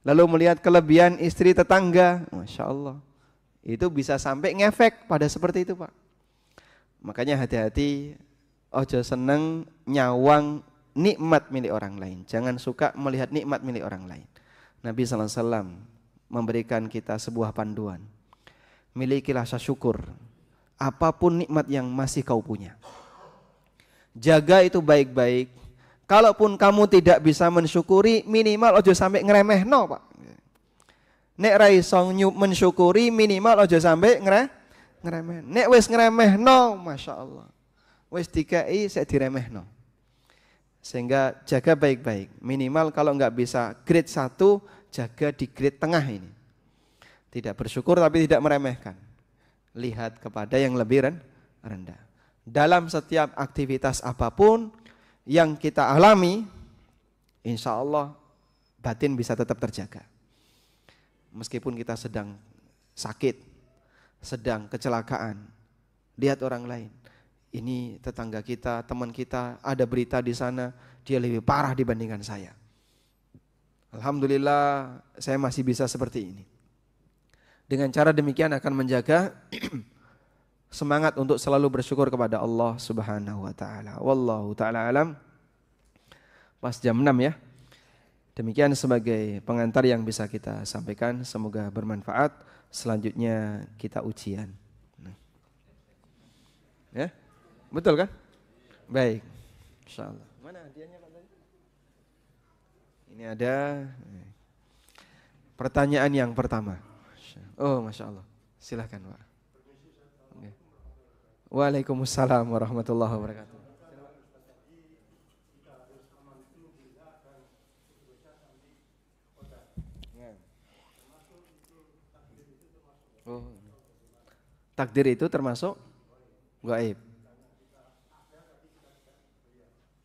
lalu melihat kelebihan istri tetangga, Masya Allah, itu bisa sampai ngefek pada seperti itu Pak. Makanya hati-hati, ojo seneng nyawang nikmat milik orang lain. Jangan suka melihat nikmat milik orang lain. Nabi SAW memberikan kita sebuah panduan. Milikilah rasa syukur apapun nikmat yang masih kau punya. Jaga itu baik-baik. Kalaupun kamu tidak bisa mensyukuri, minimal ojo sampai ngeremehno Pak. Nek ra iso mensyukuri, minimal ojo sampai ngeremeh. Nek wis ngremehno, Masya Allah, wis dikai saya diremehno. Sehingga jaga baik-baik. Minimal kalau nggak bisa grade 1, jaga di grade tengah ini. Tidak bersyukur tapi tidak meremehkan. Lihat kepada yang lebih rendah. Dalam setiap aktivitas apapun yang kita alami, insya Allah batin bisa tetap terjaga. Meskipun kita sedang sakit, sedang kecelakaan, lihat orang lain. Ini tetangga kita, teman kita, ada berita di sana, dia lebih parah dibandingkan saya. Alhamdulillah, saya masih bisa seperti ini. Dengan cara demikian akan menjaga semangat untuk selalu bersyukur kepada Allah Subhanahu wa taala. Wallahu taala alam. Pas jam 6 ya. Demikian sebagai pengantar yang bisa kita sampaikan, semoga bermanfaat. Selanjutnya kita ujian. Ya, betul kan? Baik, insyaallah. Mana hadiahnya Pak tadi? Ini ada pertanyaan yang pertama. Oh, Masya Allah. Silahkan Pak. Waalaikumsalam warahmatullahi wabarakatuh. Oh. Takdir itu termasuk gaib.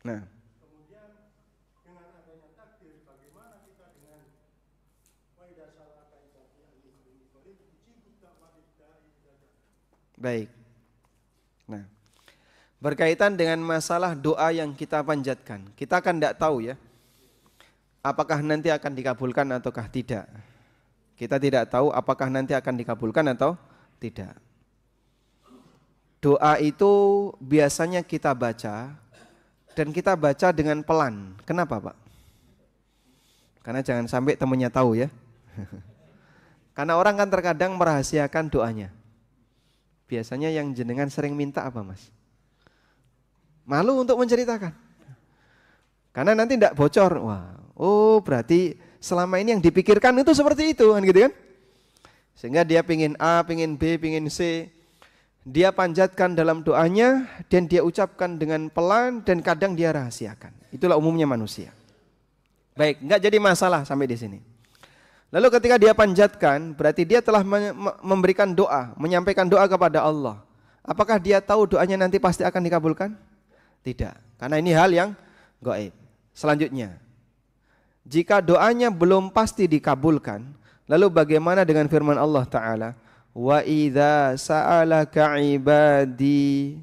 Nah, baik. Nah, berkaitan dengan masalah doa yang kita panjatkan, kita kan tidak tahu ya, apakah nanti akan dikabulkan ataukah tidak. Kita tidak tahu apakah nanti akan dikabulkan atau tidak. Doa itu biasanya kita baca, dan kita baca dengan pelan. Kenapa Pak? Karena jangan sampai temannya tahu ya. Karena orang kan terkadang merahasiakan doanya. Biasanya yang jenengan sering minta apa Mas? Malu untuk menceritakan. Karena nanti tidak bocor. Wah, oh berarti selama ini yang dipikirkan itu seperti itu kan gitu kan. Sehingga dia pingin A, pingin B, pingin C. Dia panjatkan dalam doanya dan dia ucapkan dengan pelan dan kadang dia rahasiakan. Itulah umumnya manusia. Baik, enggak jadi masalah sampai di sini. Lalu ketika dia panjatkan, berarti dia telah memberikan doa, menyampaikan doa kepada Allah. Apakah dia tahu doanya nanti pasti akan dikabulkan? Tidak, karena ini hal yang gaib. Selanjutnya, jika doanya belum pasti dikabulkan, lalu bagaimana dengan firman Allah Ta'ala? Wa idza sa'alaka ibadi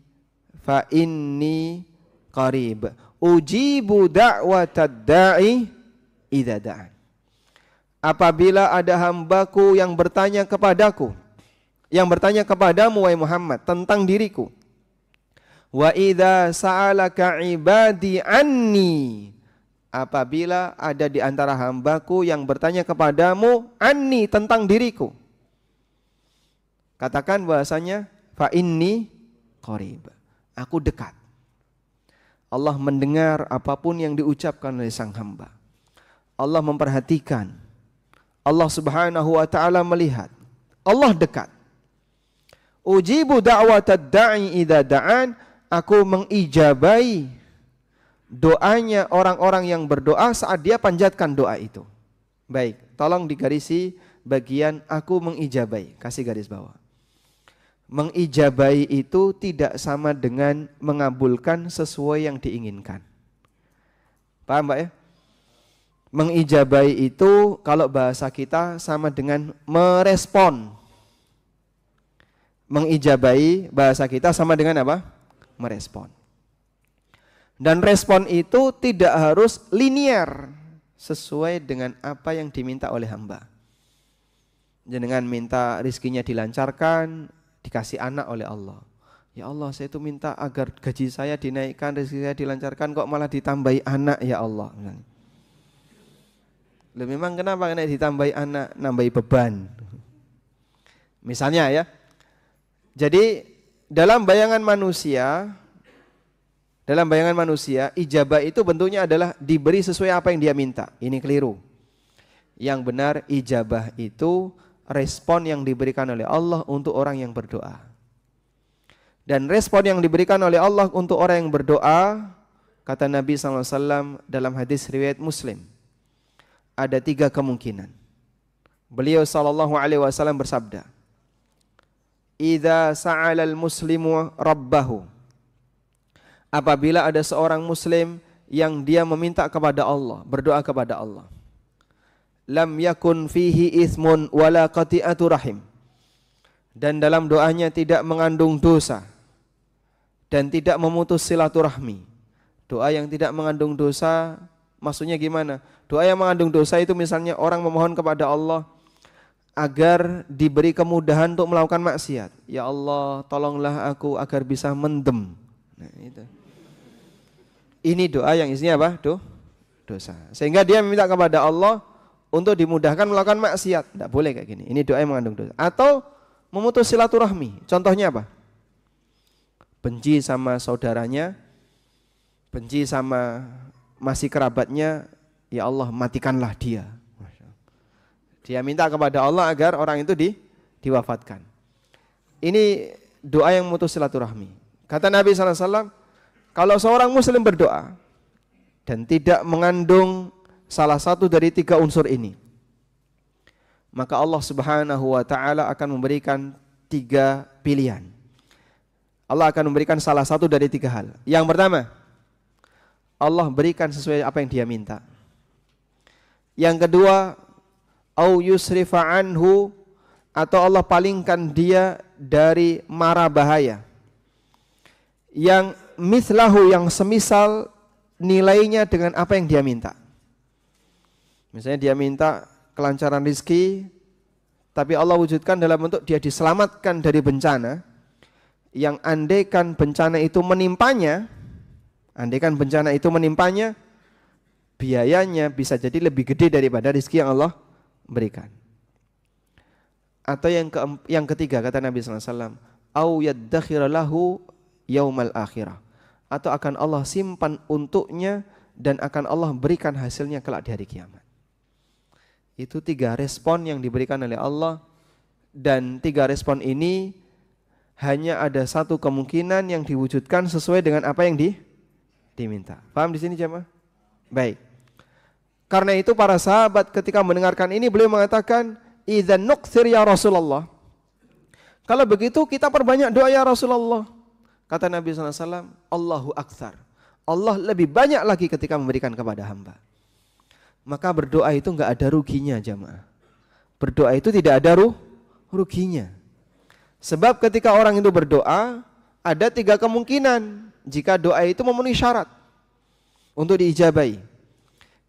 fa inni qarib ujibu da'watad da'i idza da'an. Apabila ada hambaku yang bertanya kepadaku, yang bertanya kepadamu wahai Muhammad tentang diriku, wa idza sa'alaka ibadi anni, apabila ada di antara hambaku yang bertanya kepadamu anni tentang diriku, katakan bahasanya fa inni qarib, aku dekat. Allah mendengar apapun yang diucapkan oleh sang hamba. Allah memperhatikan. Allah Subhanahu wa taala melihat. Allah dekat. Ujibu da'watad da'i idza da'an, aku mengijabai doanya orang-orang yang berdoa saat dia panjatkan doa itu. Baik, tolong digarisi bagian aku mengijabai, kasih garis bawah. Mengijabai itu tidak sama dengan mengabulkan sesuai yang diinginkan. Paham Mbak ya? Mengijabai itu kalau bahasa kita sama dengan merespon. Mengijabai bahasa kita sama dengan apa? Merespon. Dan respon itu tidak harus linear sesuai dengan apa yang diminta oleh hamba. Jangan minta rizkinya dilancarkan, dikasih anak oleh Allah. Ya Allah, saya itu minta agar gaji saya dinaikkan, rezeki saya dilancarkan, kok malah ditambahi anak ya Allah. Loh, memang kenapa kena ditambahi anak, nambahi beban? Misalnya ya. Jadi dalam bayangan manusia, ijabah itu bentuknya adalah diberi sesuai apa yang dia minta. Ini keliru. Yang benar ijabah itu respon yang diberikan oleh Allah untuk orang yang berdoa. Dan respon yang diberikan oleh Allah untuk orang yang berdoa, kata Nabi SAW dalam hadis riwayat Muslim, ada 3 kemungkinan. Beliau SAW bersabda, idza sa'alal muslimu rabbahu, apabila ada seorang muslim yang dia meminta kepada Allah, berdoa kepada Allah, lam yakun fihi ithmun wala qati'atu rahim, dan dalam doanya tidak mengandung dosa dan tidak memutus silaturahmi. Doa yang tidak mengandung dosa maksudnya gimana? Doa yang mengandung dosa itu misalnya orang memohon kepada Allah agar diberi kemudahan untuk melakukan maksiat. Ya Allah, tolonglah aku agar bisa mendem. Nah, itu. Ini doa yang isinya apa? Dosa. Sehingga dia meminta kepada Allah untuk dimudahkan melakukan maksiat. Tidak boleh kayak gini. Ini doa yang mengandung dosa. Atau memutus silaturahmi. Contohnya apa? Benci sama saudaranya, benci sama masih kerabatnya, ya Allah matikanlah dia. Dia minta kepada Allah agar orang itu diwafatkan. Ini doa yang memutus silaturahmi. Kata Nabi SAW, kalau seorang muslim berdoa dan tidak mengandung salah satu dari 3 unsur ini, maka Allah Subhanahu wa taala akan memberikan 3 pilihan. Allah akan memberikan salah satu dari 3 hal. Yang pertama, Allah berikan sesuai apa yang dia minta. Yang kedua, au yusrifa anhu, atau Allah palingkan dia dari mara bahaya. Yang mislahu, yang semisal nilainya dengan apa yang dia minta. Misalnya dia minta kelancaran rizki, tapi Allah wujudkan dalam bentuk dia diselamatkan dari bencana, yang andaikan bencana itu menimpanya, biayanya bisa jadi lebih gede daripada rizki yang Allah berikan. Atau yang ketiga kata Nabi SAW, au yaddakhira lahu yaumal akhirah, atau akan Allah simpan untuknya dan akan Allah berikan hasilnya kelak di hari kiamat. Itu 3 respon yang diberikan oleh Allah, dan 3 respon ini hanya ada satu kemungkinan yang diwujudkan sesuai dengan apa yang diminta. Paham di sini jemaah? Baik. Karena itu para sahabat ketika mendengarkan ini beliau mengatakan, "Idzan nuqsir ya Rasulullah." Kalau begitu kita perbanyak doa ya Rasulullah. Kata Nabi SAW, Allahu aktsar. Allah lebih banyak lagi ketika memberikan kepada hamba. Maka berdoa itu enggak ada ruginya jemaah. Berdoa itu tidak ada ruginya. Sebab ketika orang itu berdoa, ada 3 kemungkinan jika doa itu memenuhi syarat untuk diijabai.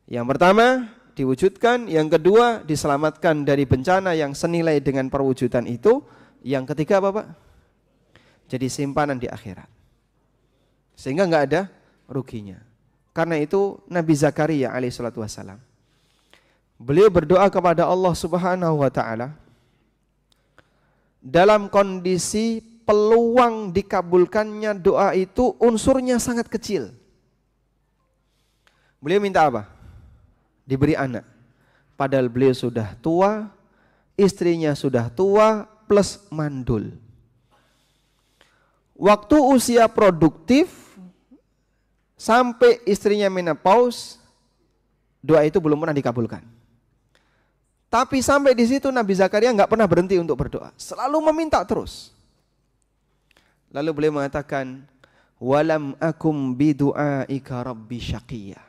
Yang pertama, diwujudkan. Yang kedua, diselamatkan dari bencana yang senilai dengan perwujudan itu. Yang ketiga apa Pak? Jadi simpanan di akhirat. Sehingga enggak ada ruginya. Karena itu Nabi Zakaria alaihissalatu wassalam, beliau berdoa kepada Allah Subhanahu wa taala dalam kondisi peluang dikabulkannya doa itu unsurnya sangat kecil. Beliau minta apa? Diberi anak. Padahal beliau sudah tua, istrinya sudah tua plus mandul. Waktu usia produktif sampai istrinya menopause, doa itu belum pernah dikabulkan. Tapi sampai di situ Nabi Zakaria enggak pernah berhenti untuk berdoa, selalu meminta terus. Lalu beliau mengatakan, "Walam akum bidu'aika rabbi syaqiyya."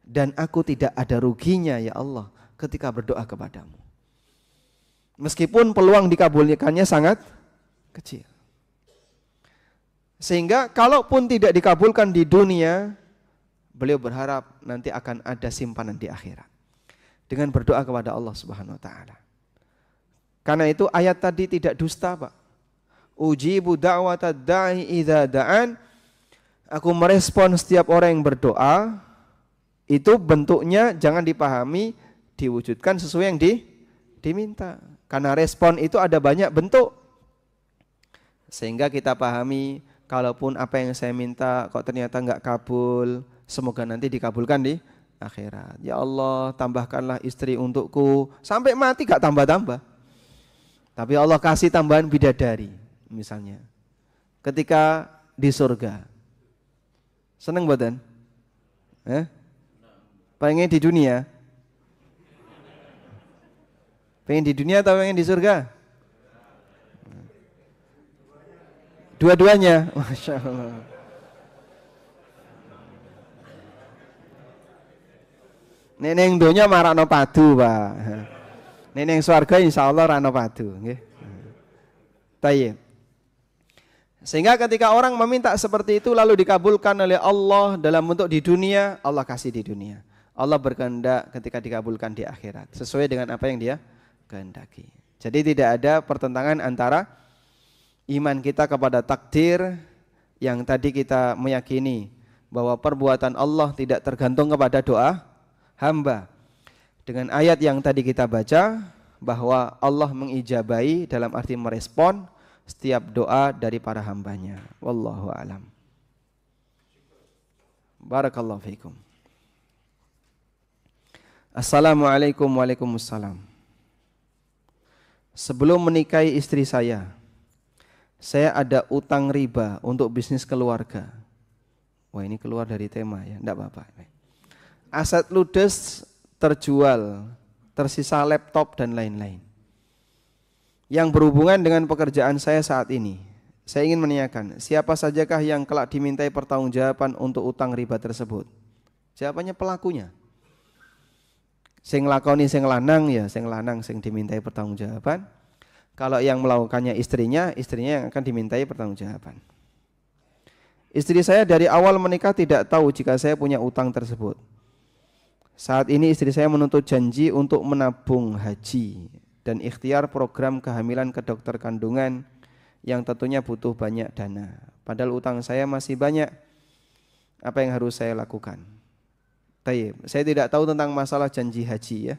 Dan aku tidak ada ruginya ya Allah ketika berdoa kepadamu. Meskipun peluang dikabulkannya sangat kecil. Sehingga kalaupun tidak dikabulkan di dunia, beliau berharap nanti akan ada simpanan di akhirat. Dengan berdoa kepada Allah Subhanahu wa taala. Karena itu ayat tadi tidak dusta, Pak. Ujibu da'watad da'i idza da'an. Aku merespon setiap orang yang berdoa. Itu bentuknya jangan dipahami diwujudkan sesuai yang diminta. Karena respon itu ada banyak bentuk. Sehingga kita pahami, kalaupun apa yang saya minta kok ternyata enggak kabul, semoga nanti dikabulkan di akhirat. Ya Allah, tambahkanlah istri untukku. Sampai mati gak tambah-tambah. Tapi Allah kasih tambahan bidadari misalnya. Ketika di surga. Seneng badan? Pengen di dunia? Pengen di dunia atau pengen di surga? Dua-duanya. Masya Allah. Neneng donya marakno padu, Pak. Neneng swarga insyaallah rano padu, nggih. Tayyib. Sehingga ketika orang meminta seperti itu lalu dikabulkan oleh Allah dalam bentuk di dunia, Allah kasih di dunia. Allah berkehendak ketika dikabulkan di akhirat sesuai dengan apa yang Dia kehendaki. Jadi tidak ada pertentangan antara iman kita kepada takdir yang tadi kita meyakini bahwa perbuatan Allah tidak tergantung kepada doa hamba. Dengan ayat yang tadi kita baca bahwa Allah mengijabai dalam arti merespon setiap doa dari para hambanya. Wallahu a'lam. Barakallahu fiikum. Assalamualaikum waalaikumsalam. Sebelum menikahi istri saya ada utang riba untuk bisnis keluarga. Wah, ini keluar dari tema ya, enggak apa-apa. Aset ludes terjual, tersisa laptop dan lain-lain. Yang berhubungan dengan pekerjaan saya saat ini. Saya ingin menanyakan, siapa sajakah yang kelak dimintai pertanggungjawaban untuk utang riba tersebut? Jawabannya pelakunya. Sing lakoni sing lanang ya, sing lanang sing dimintai pertanggungjawaban. Kalau yang melakukannya istrinya yang akan dimintai pertanggungjawaban. Istri saya dari awal menikah tidak tahu jika saya punya utang tersebut. Saat ini istri saya menuntut janji untuk menabung haji dan ikhtiar program kehamilan ke dokter kandungan yang tentunya butuh banyak dana. Padahal utang saya masih banyak. Apa yang harus saya lakukan? Tayyib. Saya tidak tahu tentang masalah janji haji ya.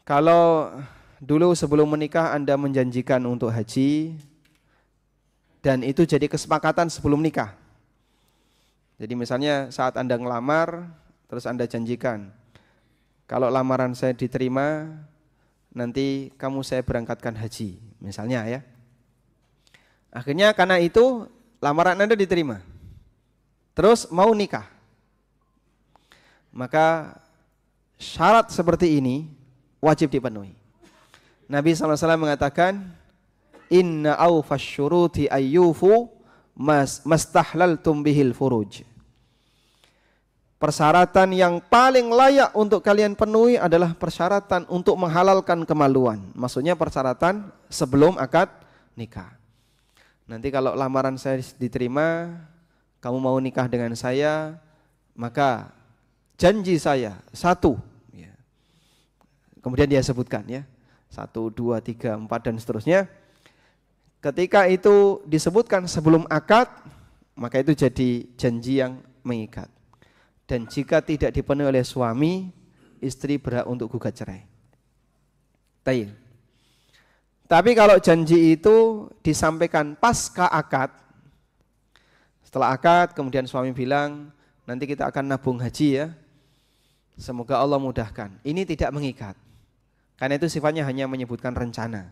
Kalau dulu sebelum menikah Anda menjanjikan untuk haji dan itu jadi kesepakatan sebelum nikah. Jadi misalnya saat Anda ngelamar, terus Anda janjikan, kalau lamaran saya diterima, nanti kamu saya berangkatkan haji, misalnya ya. Akhirnya karena itu lamaran Anda diterima, terus mau nikah. Maka syarat seperti ini wajib dipenuhi. Nabi SAW mengatakan, Inna awfas syuruti ayyufu mastahlaltum bihil furuj. Persyaratan yang paling layak untuk kalian penuhi adalah persyaratan untuk menghalalkan kemaluan. Maksudnya persyaratan sebelum akad nikah. Nanti kalau lamaran saya diterima, kamu mau nikah dengan saya, maka janji saya satu. Ya. Kemudian dia sebutkan ya, 1, 2, 3, 4 dan seterusnya. Ketika itu disebutkan sebelum akad, maka itu jadi janji yang mengikat. Dan jika tidak dipenuhi oleh suami, istri berhak untuk gugat cerai. Tapi kalau janji itu disampaikan pasca akad, setelah akad kemudian suami bilang, nanti kita akan nabung haji ya, semoga Allah mudahkan. Ini tidak mengikat, karena itu sifatnya hanya menyebutkan rencana.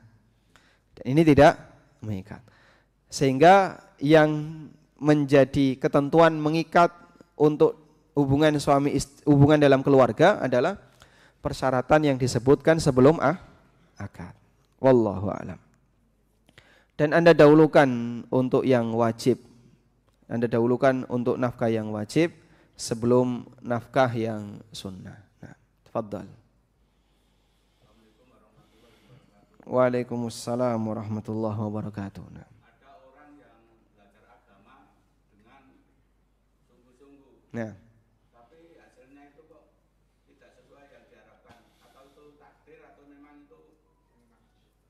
Dan ini tidak mengikat. Sehingga yang menjadi ketentuan mengikat untuk hubungan hubungan dalam keluarga adalah persyaratan yang disebutkan sebelum akad. Wallahu a'lam. Dan Anda dahulukan untuk yang wajib. Anda dahulukan untuk nafkah yang wajib sebelum nafkah yang sunnah. Nah, tafadhal. Waalaikumsalam warahmatullahi wabarakatuh. Nah. Ada orang yang belajar agama dengan sungguh-sungguh. Nah.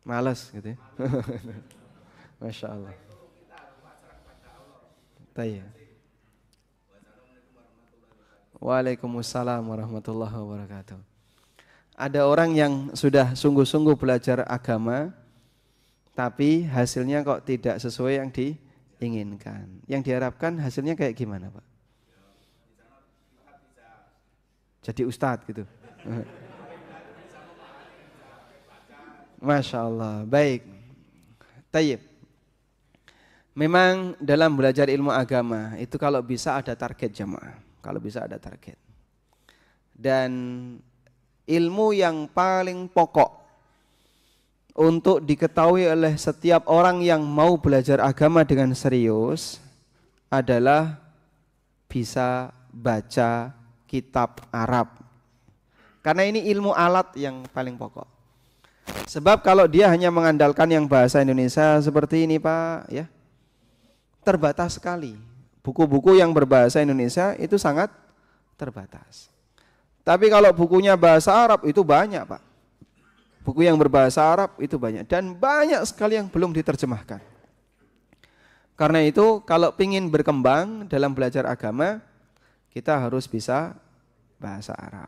Malas gitu ya. Masya Allah. Tayyib. Waalaikumsalam warahmatullahi wabarakatuh. Ada orang yang sudah sungguh-sungguh belajar agama, tapi hasilnya kok tidak sesuai yang diinginkan. Yang diharapkan hasilnya kayak gimana, Pak? Jadi ustadz gitu. Masya Allah, baik. Tayyib. Memang dalam belajar ilmu agama itu kalau bisa ada target jamaah. Kalau bisa ada target. Dan ilmu yang paling pokok untuk diketahui oleh setiap orang yang mau belajar agama dengan serius adalah bisa baca kitab Arab. Karena ini ilmu alat yang paling pokok. Sebab kalau dia hanya mengandalkan yang bahasa Indonesia seperti ini Pak, ya terbatas sekali. Buku-buku yang berbahasa Indonesia itu sangat terbatas. Tapi kalau bukunya bahasa Arab itu banyak Pak. Buku yang berbahasa Arab itu banyak dan banyak sekali yang belum diterjemahkan. Karena itu kalau ingin berkembang dalam belajar agama, kita harus bisa bahasa Arab.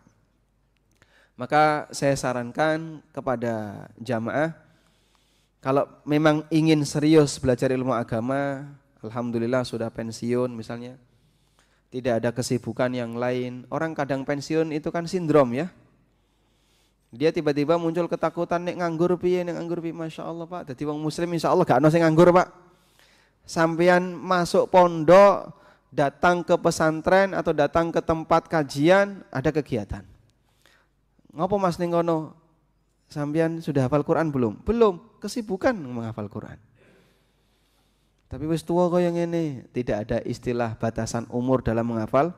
Maka saya sarankan kepada jamaah, kalau memang ingin serius belajar ilmu agama, alhamdulillah sudah pensiun misalnya, tidak ada kesibukan yang lain. Orang kadang pensiun itu kan sindrom ya. Dia tiba-tiba muncul ketakutan, nek nganggur piye, Masya Allah Pak. Jadi wong muslim insya Allah gak ada yang nganggur Pak. Sampean masuk pondok, datang ke pesantren atau datang ke tempat kajian, ada kegiatan. Ngopo Mas ning kono? Sampeyan sudah hafal Quran belum? Belum, kesibukan menghafal Quran. Tapi wis tua kaya ngene, tidak ada istilah batasan umur dalam menghafal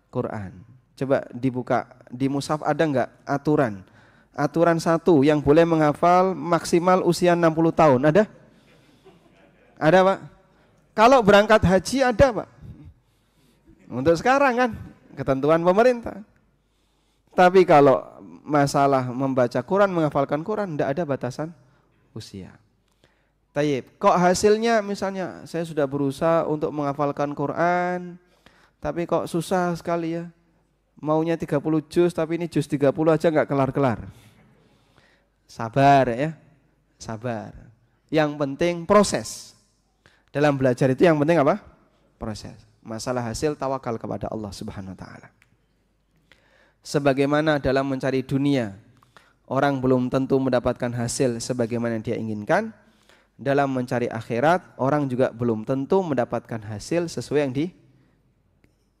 Quran. Coba dibuka di mushaf ada enggak aturan? Aturan 1 yang boleh menghafal maksimal usia 60 tahun, ada? Ada Pak? Kalau berangkat haji ada Pak? Untuk sekarang kan ketentuan pemerintah. Tapi kalau masalah membaca Quran, menghafalkan Quran, tidak ada batasan usia. Tayyib, kok hasilnya misalnya saya sudah berusaha untuk menghafalkan Quran, tapi kok susah sekali ya. Maunya 30 juz, tapi ini juz 30 aja nggak kelar-kelar. Sabar ya, sabar. Yang penting proses. Dalam belajar itu yang penting apa? Proses. Masalah hasil tawakal kepada Allah Subhanahu wa taala. Sebagaimana dalam mencari dunia, orang belum tentu mendapatkan hasil sebagaimana yang dia inginkan. Dalam mencari akhirat, orang juga belum tentu mendapatkan hasil sesuai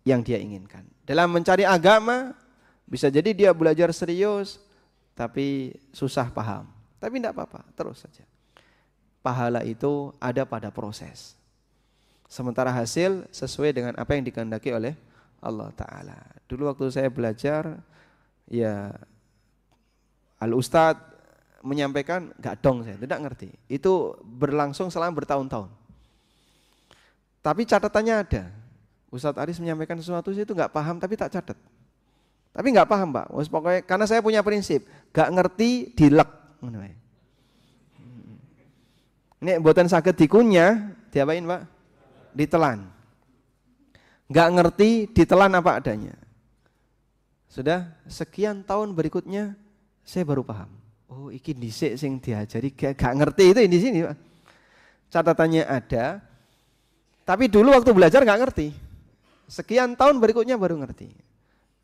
yang dia inginkan. Dalam mencari agama, bisa jadi dia belajar serius, tapi susah paham. Tapi tidak apa-apa, terus saja. Pahala itu ada pada proses. Sementara hasil sesuai dengan apa yang dikehendaki oleh Allah Ta'ala. Dulu waktu saya belajar, ya Al-Ustadz menyampaikan, gak dong saya, tidak ngerti. Itu berlangsung selama bertahun-tahun. Tapi catatannya ada. Ustadz Aris menyampaikan sesuatu itu gak paham tapi tak catat. Tapi gak paham Pak, pokoknya karena saya punya prinsip, gak ngerti dilek. Ini buatan sakit dikunyah, diapain Pak? Ditelan. Gak ngerti, ditelan apa adanya. Sudah sekian tahun berikutnya saya baru paham. Oh, iki dhisik sing diajari gak ngerti itu di sini, Pak. Catatannya ada. Tapi dulu waktu belajar gak ngerti. Sekian tahun berikutnya baru ngerti.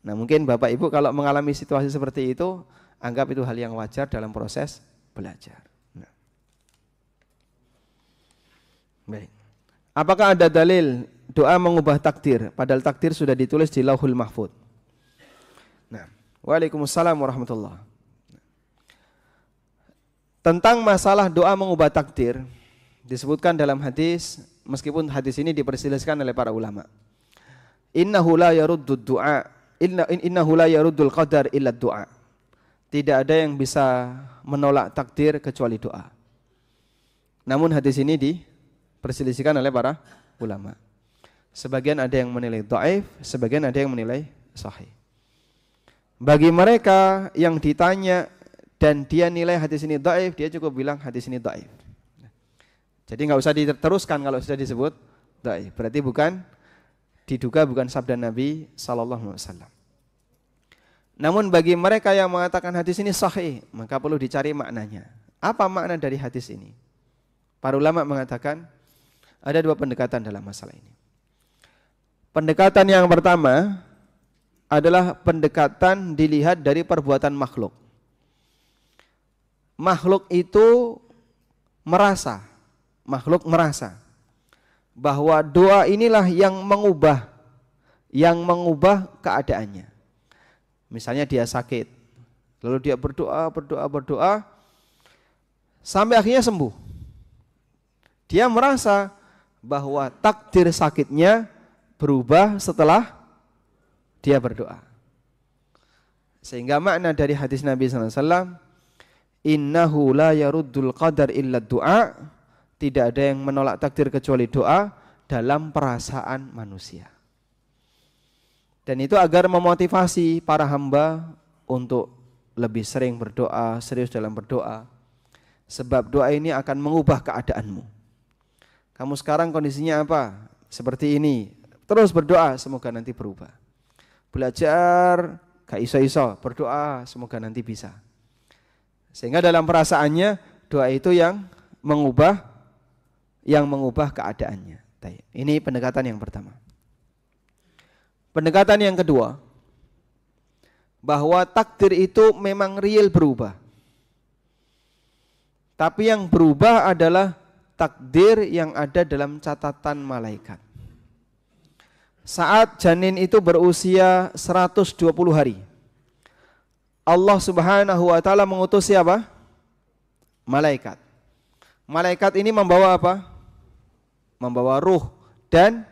Nah, mungkin Bapak Ibu kalau mengalami situasi seperti itu, anggap itu hal yang wajar dalam proses belajar. Nah. Baik. Apakah ada dalil doa mengubah takdir, padahal takdir sudah ditulis di Lauhul Mahfuz? Nah, waalaikumsalam warahmatullahi. Tentang masalah doa mengubah takdir, disebutkan dalam hadis, meskipun hadis ini diperselisihkan oleh para ulama. Innahu la yaruddud du'a, innahu la yaruddul qadar illa du'a. Tidak ada yang bisa menolak takdir kecuali doa. Namun hadis ini diperselisihkan oleh para ulama. Sebagian ada yang menilai dhaif, sebagian ada yang menilai sahih. Bagi mereka yang ditanya dan dia nilai hadis ini dhaif, dia cukup bilang hadis ini dhaif. Jadi enggak usah diteruskan kalau sudah disebut dhaif. Berarti diduga bukan sabda Nabi sallallahu alaihi wasallam. Namun bagi mereka yang mengatakan hadis ini sahih, maka perlu dicari maknanya. Apa makna dari hadis ini? Para ulama mengatakan ada dua pendekatan dalam masalah ini. Pendekatan yang pertama adalah pendekatan dilihat dari perbuatan makhluk. Makhluk itu merasa bahwa doa inilah yang mengubah keadaannya. Misalnya dia sakit, lalu dia berdoa sampai akhirnya sembuh. Dia merasa bahwa takdir sakitnya berubah setelah dia berdoa. Sehingga makna dari hadis Nabi SAW, innahu la yaruddul qadar illa du'a, tidak ada yang menolak takdir kecuali doa dalam perasaan manusia. Dan itu agar memotivasi para hamba untuk lebih sering berdoa, serius dalam berdoa. Sebab doa ini akan mengubah keadaanmu. Kamu sekarang kondisinya apa? Seperti ini. Terus berdoa, semoga nanti berubah. Belajar, gak iso-iso, berdoa, semoga nanti bisa. Sehingga dalam perasaannya, doa itu yang mengubah keadaannya. Ini pendekatan yang pertama. Pendekatan yang kedua, bahwa takdir itu memang real berubah. Tapi yang berubah adalah takdir yang ada dalam catatan malaikat. Saat janin itu berusia 120 hari, Allah Subhanahu wa taala mengutus siapa? Malaikat. Malaikat ini membawa apa? Membawa ruh dan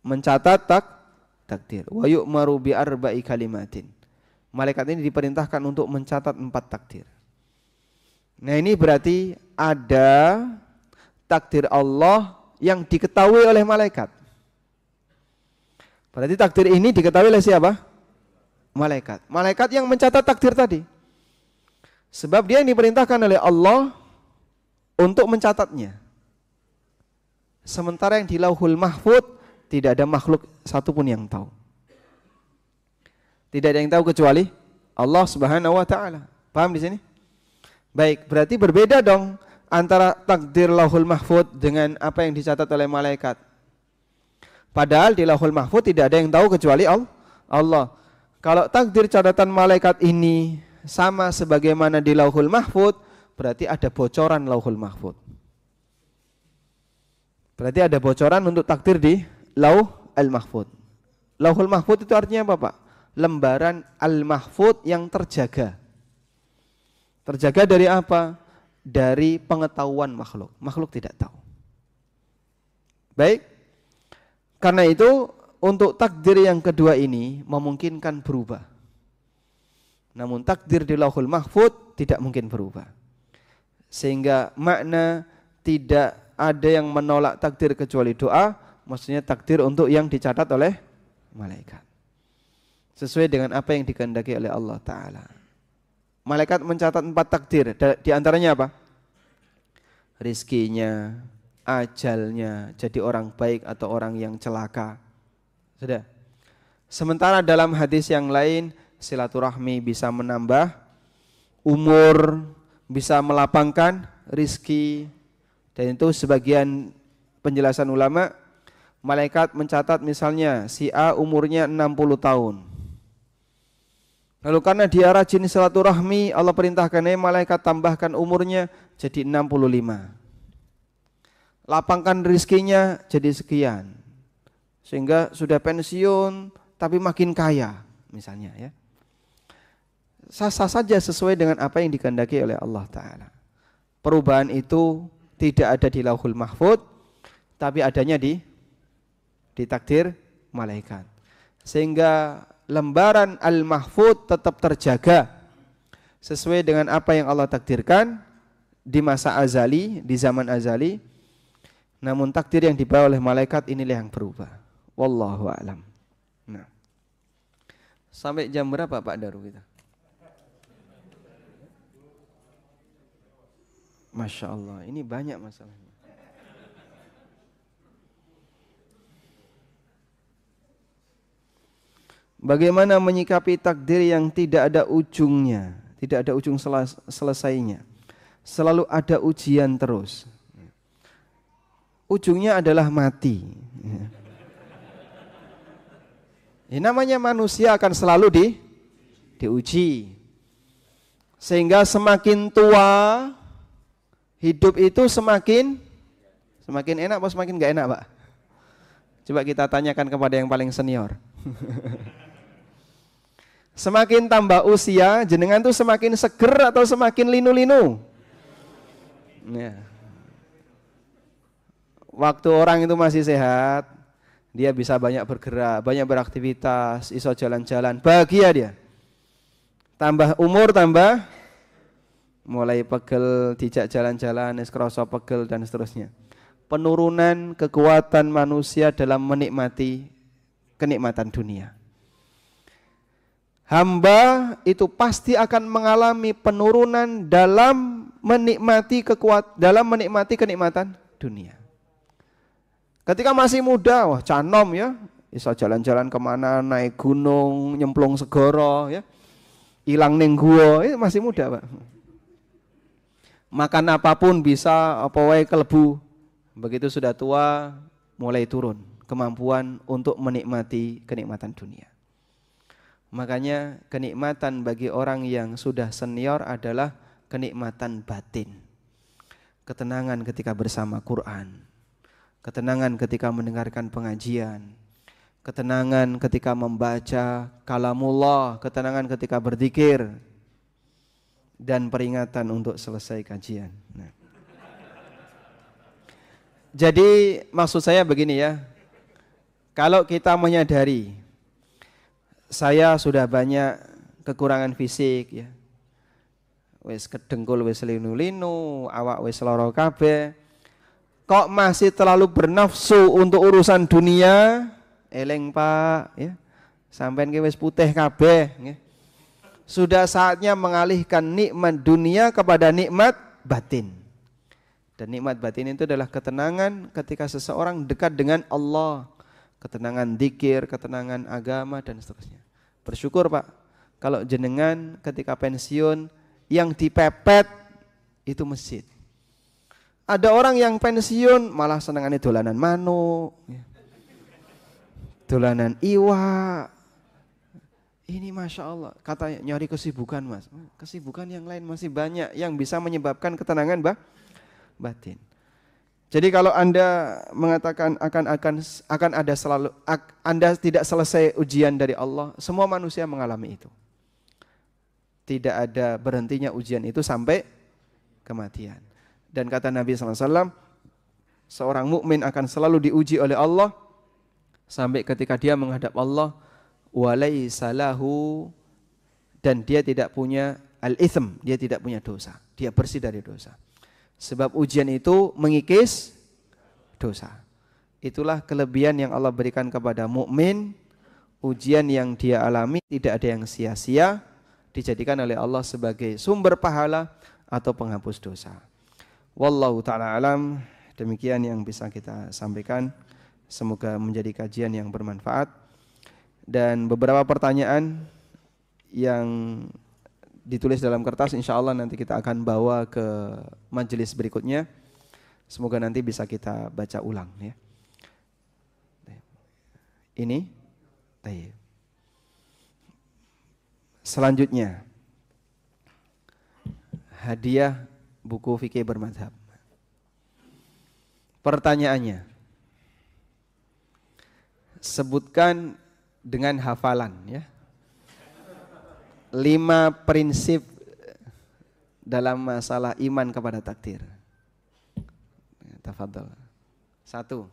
mencatat takdir. Wa yu'maru bi arba'i kalimatin. Malaikat ini diperintahkan untuk mencatat 4 takdir. Nah, ini berarti ada takdir Allah yang diketahui oleh malaikat. Berarti takdir ini diketahui oleh siapa? Malaikat. Malaikat yang mencatat takdir tadi. Sebab dia yang diperintahkan oleh Allah untuk mencatatnya. Sementara yang di Lauhul Mahfuz tidak ada makhluk satupun yang tahu. Tidak ada yang tahu kecuali Allah Subhanahu wa taala. Paham di sini? Baik, berarti berbeda dong antara takdir Lauhul Mahfuz dengan apa yang dicatat oleh malaikat. Padahal di Lauhul Mahfuz tidak ada yang tahu kecuali Allah. Kalau takdir catatan malaikat ini sama sebagaimana di Lauhul Mahfuz, berarti ada bocoran Lauhul Mahfuz. Berarti ada bocoran untuk takdir di Lauhul Mahfuz. Lauhul Mahfuz itu artinya apa, Pak? Lembaran Al-Mahfuz yang terjaga. Terjaga dari apa? Dari pengetahuan makhluk. Makhluk tidak tahu. Baik. Karena itu untuk takdir yang kedua ini memungkinkan berubah. Namun takdir di Lauhul Mahfuz tidak mungkin berubah. Sehingga makna tidak ada yang menolak takdir kecuali doa, maksudnya takdir untuk yang dicatat oleh malaikat. Sesuai dengan apa yang dikehendaki oleh Allah Ta'ala. Malaikat mencatat 4 takdir. Di antaranya apa? Rizkinya, ajalnya, jadi orang baik atau orang yang celaka. Sudah. Sementara dalam hadis yang lain, silaturahmi bisa menambah umur, bisa melapangkan rizki. Dan itu sebagian penjelasan ulama, malaikat mencatat misalnya si A umurnya 60 tahun. Lalu karena dia rajin silaturahmi, Allah perintahkan malaikat tambahkan umurnya jadi 65. Lapangkan rizkinya jadi sekian. Sehingga sudah pensiun tapi makin kaya misalnya ya. Sah-sah saja sesuai dengan apa yang dikehendaki oleh Allah Ta'ala. Perubahan itu tidak ada di Lauhul Mahfuz, tapi adanya di takdir malaikat. Sehingga lembaran Al-Mahfuz tetap terjaga sesuai dengan apa yang Allah takdirkan di masa azali, di zaman azali. Namun takdir yang dibawa oleh malaikat inilah yang berubah. Wallahu a'lam. Nah. Sampai jam berapa Pak Daru kita? Masya Allah, ini banyak masalahnya. Bagaimana menyikapi takdir yang tidak ada ujungnya, tidak ada ujung selesainya, selalu ada ujian terus. Ujungnya adalah mati. Ya, namanya manusia akan selalu diuji. Sehingga semakin tua, hidup itu semakin enak atau semakin gak enak, Pak? Coba kita tanyakan kepada yang paling senior. Semakin tambah usia, jenengan tuh semakin seger atau semakin linu-linu? Ya. Waktu orang itu masih sehat, dia bisa banyak bergerak, banyak beraktivitas, iso jalan-jalan, bahagia dia. Tambah umur, tambah mulai pegel, dijak jalan-jalan, krasa pegel dan seterusnya. Penurunan kekuatan manusia dalam menikmati kenikmatan dunia. Hamba itu pasti akan mengalami penurunan dalam menikmati kenikmatan dunia. Ketika masih muda, wah canom ya, bisa jalan-jalan kemana, naik gunung, nyemplung segoro ya, ilang ning gua, masih muda Pak. Makan apapun bisa, apa wae kelebu. Begitu sudah tua, mulai turun kemampuan untuk menikmati kenikmatan dunia. Makanya kenikmatan bagi orang yang sudah senior adalah kenikmatan batin. Ketenangan ketika bersama Quran, ketenangan ketika mendengarkan pengajian, ketenangan ketika membaca kalamullah, ketenangan ketika berzikir, dan peringatan untuk selesai kajian. Nah. Jadi maksud saya begini ya, kalau kita menyadari saya sudah banyak kekurangan fisik ya, wis kedengkul, wis linu-linu, awak wis lara kabeh, kok masih terlalu bernafsu untuk urusan dunia, eleng Pak ya, sampean ki wis putih kabeh ya. Sudah saatnya mengalihkan nikmat dunia kepada nikmat batin. Dan nikmat batin itu adalah ketenangan ketika seseorang dekat dengan Allah, ketenangan zikir, ketenangan agama dan seterusnya. Bersyukur Pak, kalau jenengan ketika pensiun yang dipepet itu masjid. Ada orang yang pensiun malah senengannya dolanan manuk, ya. dolanan iwa. Ini Masya Allah, katanya nyari kesibukan mas. Kesibukan yang lain masih banyak yang bisa menyebabkan ketenangan batin. Jadi kalau Anda mengatakan akan ada selalu, Anda tidak selesai ujian dari Allah, semua manusia mengalami itu. Tidak ada berhentinya ujian itu sampai kematian. Dan kata Nabi SAW, seorang mukmin akan selalu diuji oleh Allah sampai ketika dia menghadap Allah, walaysa lahu, dan dia tidak punya al-itsm, dia tidak punya dosa, dia bersih dari dosa. Sebab ujian itu mengikis dosa. Itulah kelebihan yang Allah berikan kepada mukmin. Ujian yang dia alami tidak ada yang sia-sia, dijadikan oleh Allah sebagai sumber pahala atau penghapus dosa. Wallahu ta'ala alam. Demikian yang bisa kita sampaikan. Semoga menjadi kajian yang bermanfaat. Dan beberapa pertanyaan yang ditulis dalam kertas, insya Allah nanti kita akan bawa ke majelis berikutnya. Semoga nanti bisa kita baca ulang ya. Ini selanjutnya hadiah buku fikih bermadzhab. Pertanyaannya, sebutkan dengan hafalan ya 5 prinsip dalam masalah iman kepada takdir. Tafadhol. 1.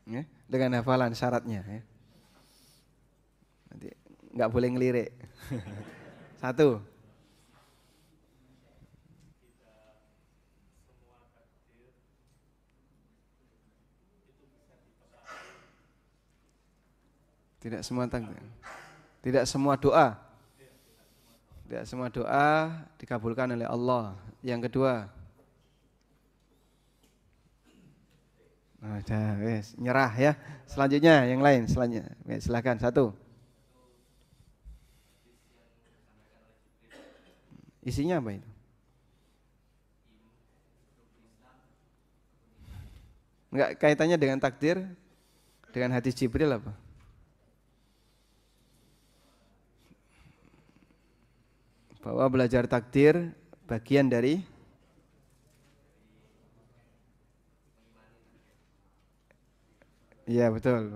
Ya, dengan hafalan syaratnya ya. Nanti nggak boleh ngelirik. 1. Tidak semua takdir. Tidak semua doa. Tidak semua doa dikabulkan oleh Allah. Yang kedua, wes, nyerah ya. Selanjutnya yang lain selanjutnya. Silakan 1. Isinya apa itu? Enggak kaitannya dengan takdir, dengan hadis Jibril apa? Bahwa belajar takdir bagian dari iya betul,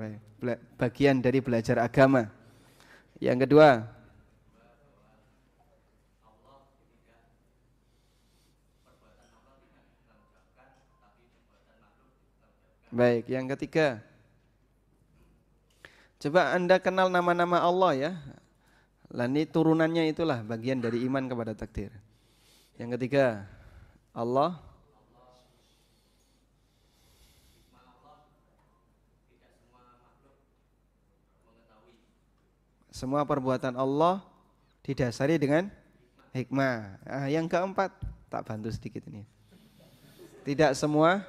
bagian dari belajar agama. Yang kedua, baik, yang ketiga, coba Anda kenal nama-nama Allah ya. Lah ini turunannya itulah bagian dari iman kepada takdir. Yang ketiga, Allah, semua perbuatan Allah didasari dengan hikmah. Yang keempat, tak bantu sedikit ini. Tidak semua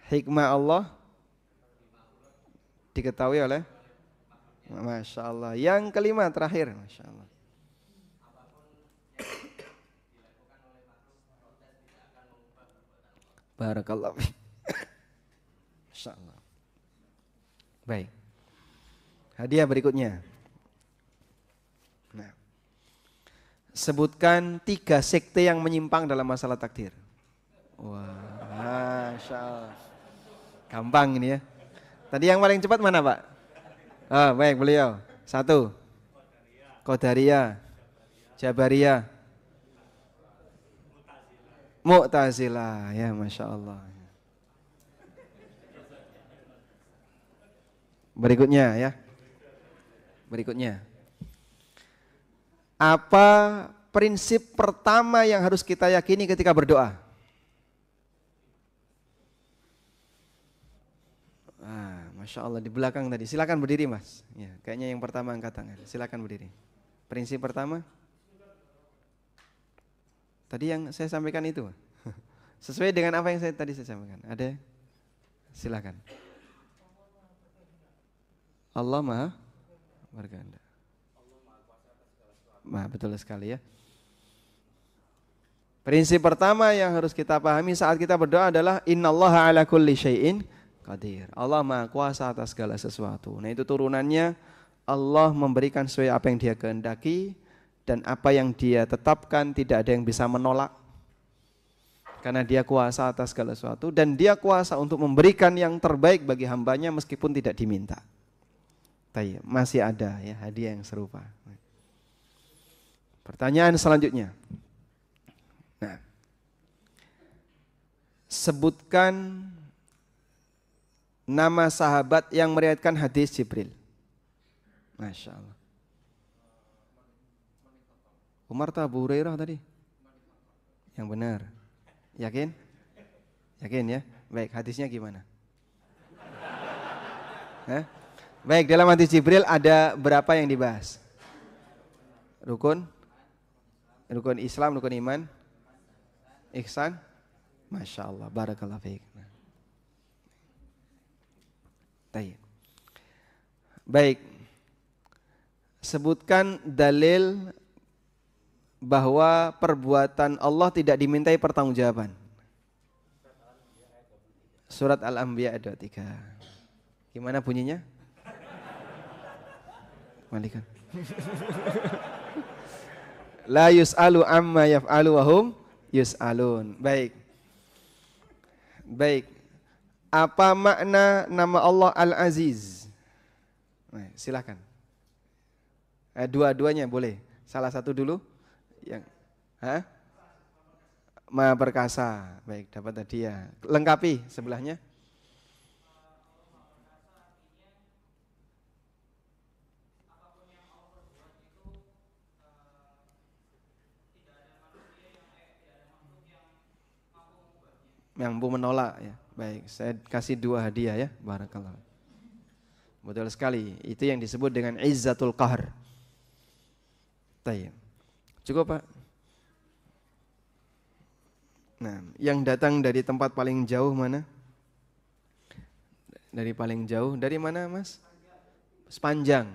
hikmah Allah diketahui oleh, Masya Allah. Yang kelima terakhir, Masya Allah. Barakallah. Masya Allah. Baik. Hadiah berikutnya. Nah, sebutkan 3 sekte yang menyimpang dalam masalah takdir. Wah, Masya Allah. Gampang ini ya. Tadi yang paling cepat mana Pak? Baik beliau. 1. Qadariyah, Jabariyah, Mu'tazilah. Ya Masya Allah. Berikutnya ya. Berikutnya. Apa prinsip pertama yang harus kita yakini ketika berdoa? Masya Allah di belakang tadi. Silakan berdiri Mas. Ya, kayaknya yang pertama angkat tangan. Silakan berdiri. Prinsip pertama. Tadi yang saya sampaikan itu. Sesuai dengan apa yang tadi saya sampaikan. Ada? Silakan. Allah Maha berkehendak. Betul sekali ya. Prinsip pertama yang harus kita pahami saat kita berdoa adalah innallaha ala kulli syai'in qadir. Allah Maha Kuasa atas segala sesuatu. Nah, itu turunannya Allah memberikan sesuai apa yang Dia kehendaki dan apa yang Dia tetapkan tidak ada yang bisa menolak. Karena Dia kuasa atas segala sesuatu dan Dia kuasa untuk memberikan yang terbaik bagi hambanya meskipun tidak diminta. Masih ada ya hadiah yang serupa. Pertanyaan selanjutnya. Nah, sebutkan nama sahabat yang meriwayatkan hadis Jibril. Masya Allah. Umar atau Abu Hurairah tadi? Yang benar. Yakin? Yakin ya? Baik, hadisnya gimana? Hah? Baik, dalam hadis Jibril ada berapa yang dibahas? Rukun Islam, rukun iman, ihsan. Masya Allah, barakallahu fiik. Baik, sebutkan dalil bahwa perbuatan Allah tidak dimintai pertanggungjawaban. Surat Al-Anbiya ayat 23. Gimana bunyinya? Malikan. La yus'alu amma yaf'alu wa hum yus'alun. Baik. Baik. Apa makna nama Allah Al-Aziz? Nah, silakan. Dua-duanya boleh. Salah satu dulu. Yang Maha Perkasa. Baik, dapat hadiah. Lengkapi sebelahnya. Yang mampu menolak ya. Baik, saya kasih 2 hadiah ya. Barakallah. Betul sekali. Itu yang disebut dengan izzatul qahr. Tayyib. Cukup, Pak? Nah, yang datang dari tempat paling jauh mana? Dari paling jauh, dari mana, Mas? Sepanjang.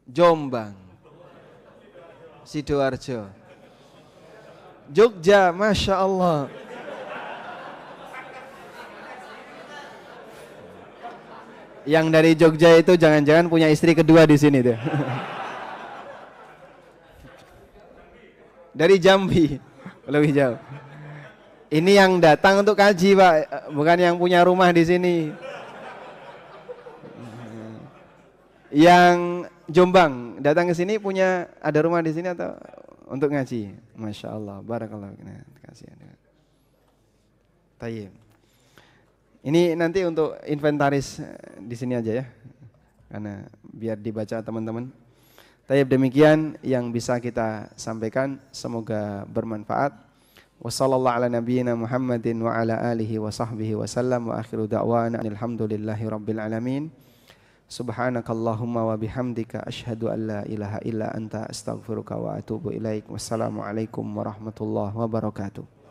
Jombang. Sidoarjo. Jogja, Masya Allah. Yang dari Jogja itu jangan-jangan punya istri kedua di sini tuh. Dari Jambi, lebih jauh. Ini yang datang untuk kaji, Pak, bukan yang punya rumah di sini. Yang Jombang datang ke sini punya ada rumah di sini atau untuk ngaji? Masya Allah, barakallah. Nah, kasih. Tayyib. Ini nanti untuk inventaris di sini aja ya, karena biar dibaca teman-teman. Tayyib, demikian yang bisa kita sampaikan, semoga bermanfaat. Wassallallahu ala nabiyyina Muhammadin wa ala alihi wa sahbihi wa sallam wa akhiru da'wana alhamdulillahi rabbil alamin. Subhanakallahumma wa bihamdika asyhadu an la ilaha illa anta astaghfiruka wa atubu ilaik. Wassalamualaikum warahmatullahi wabarakatuh.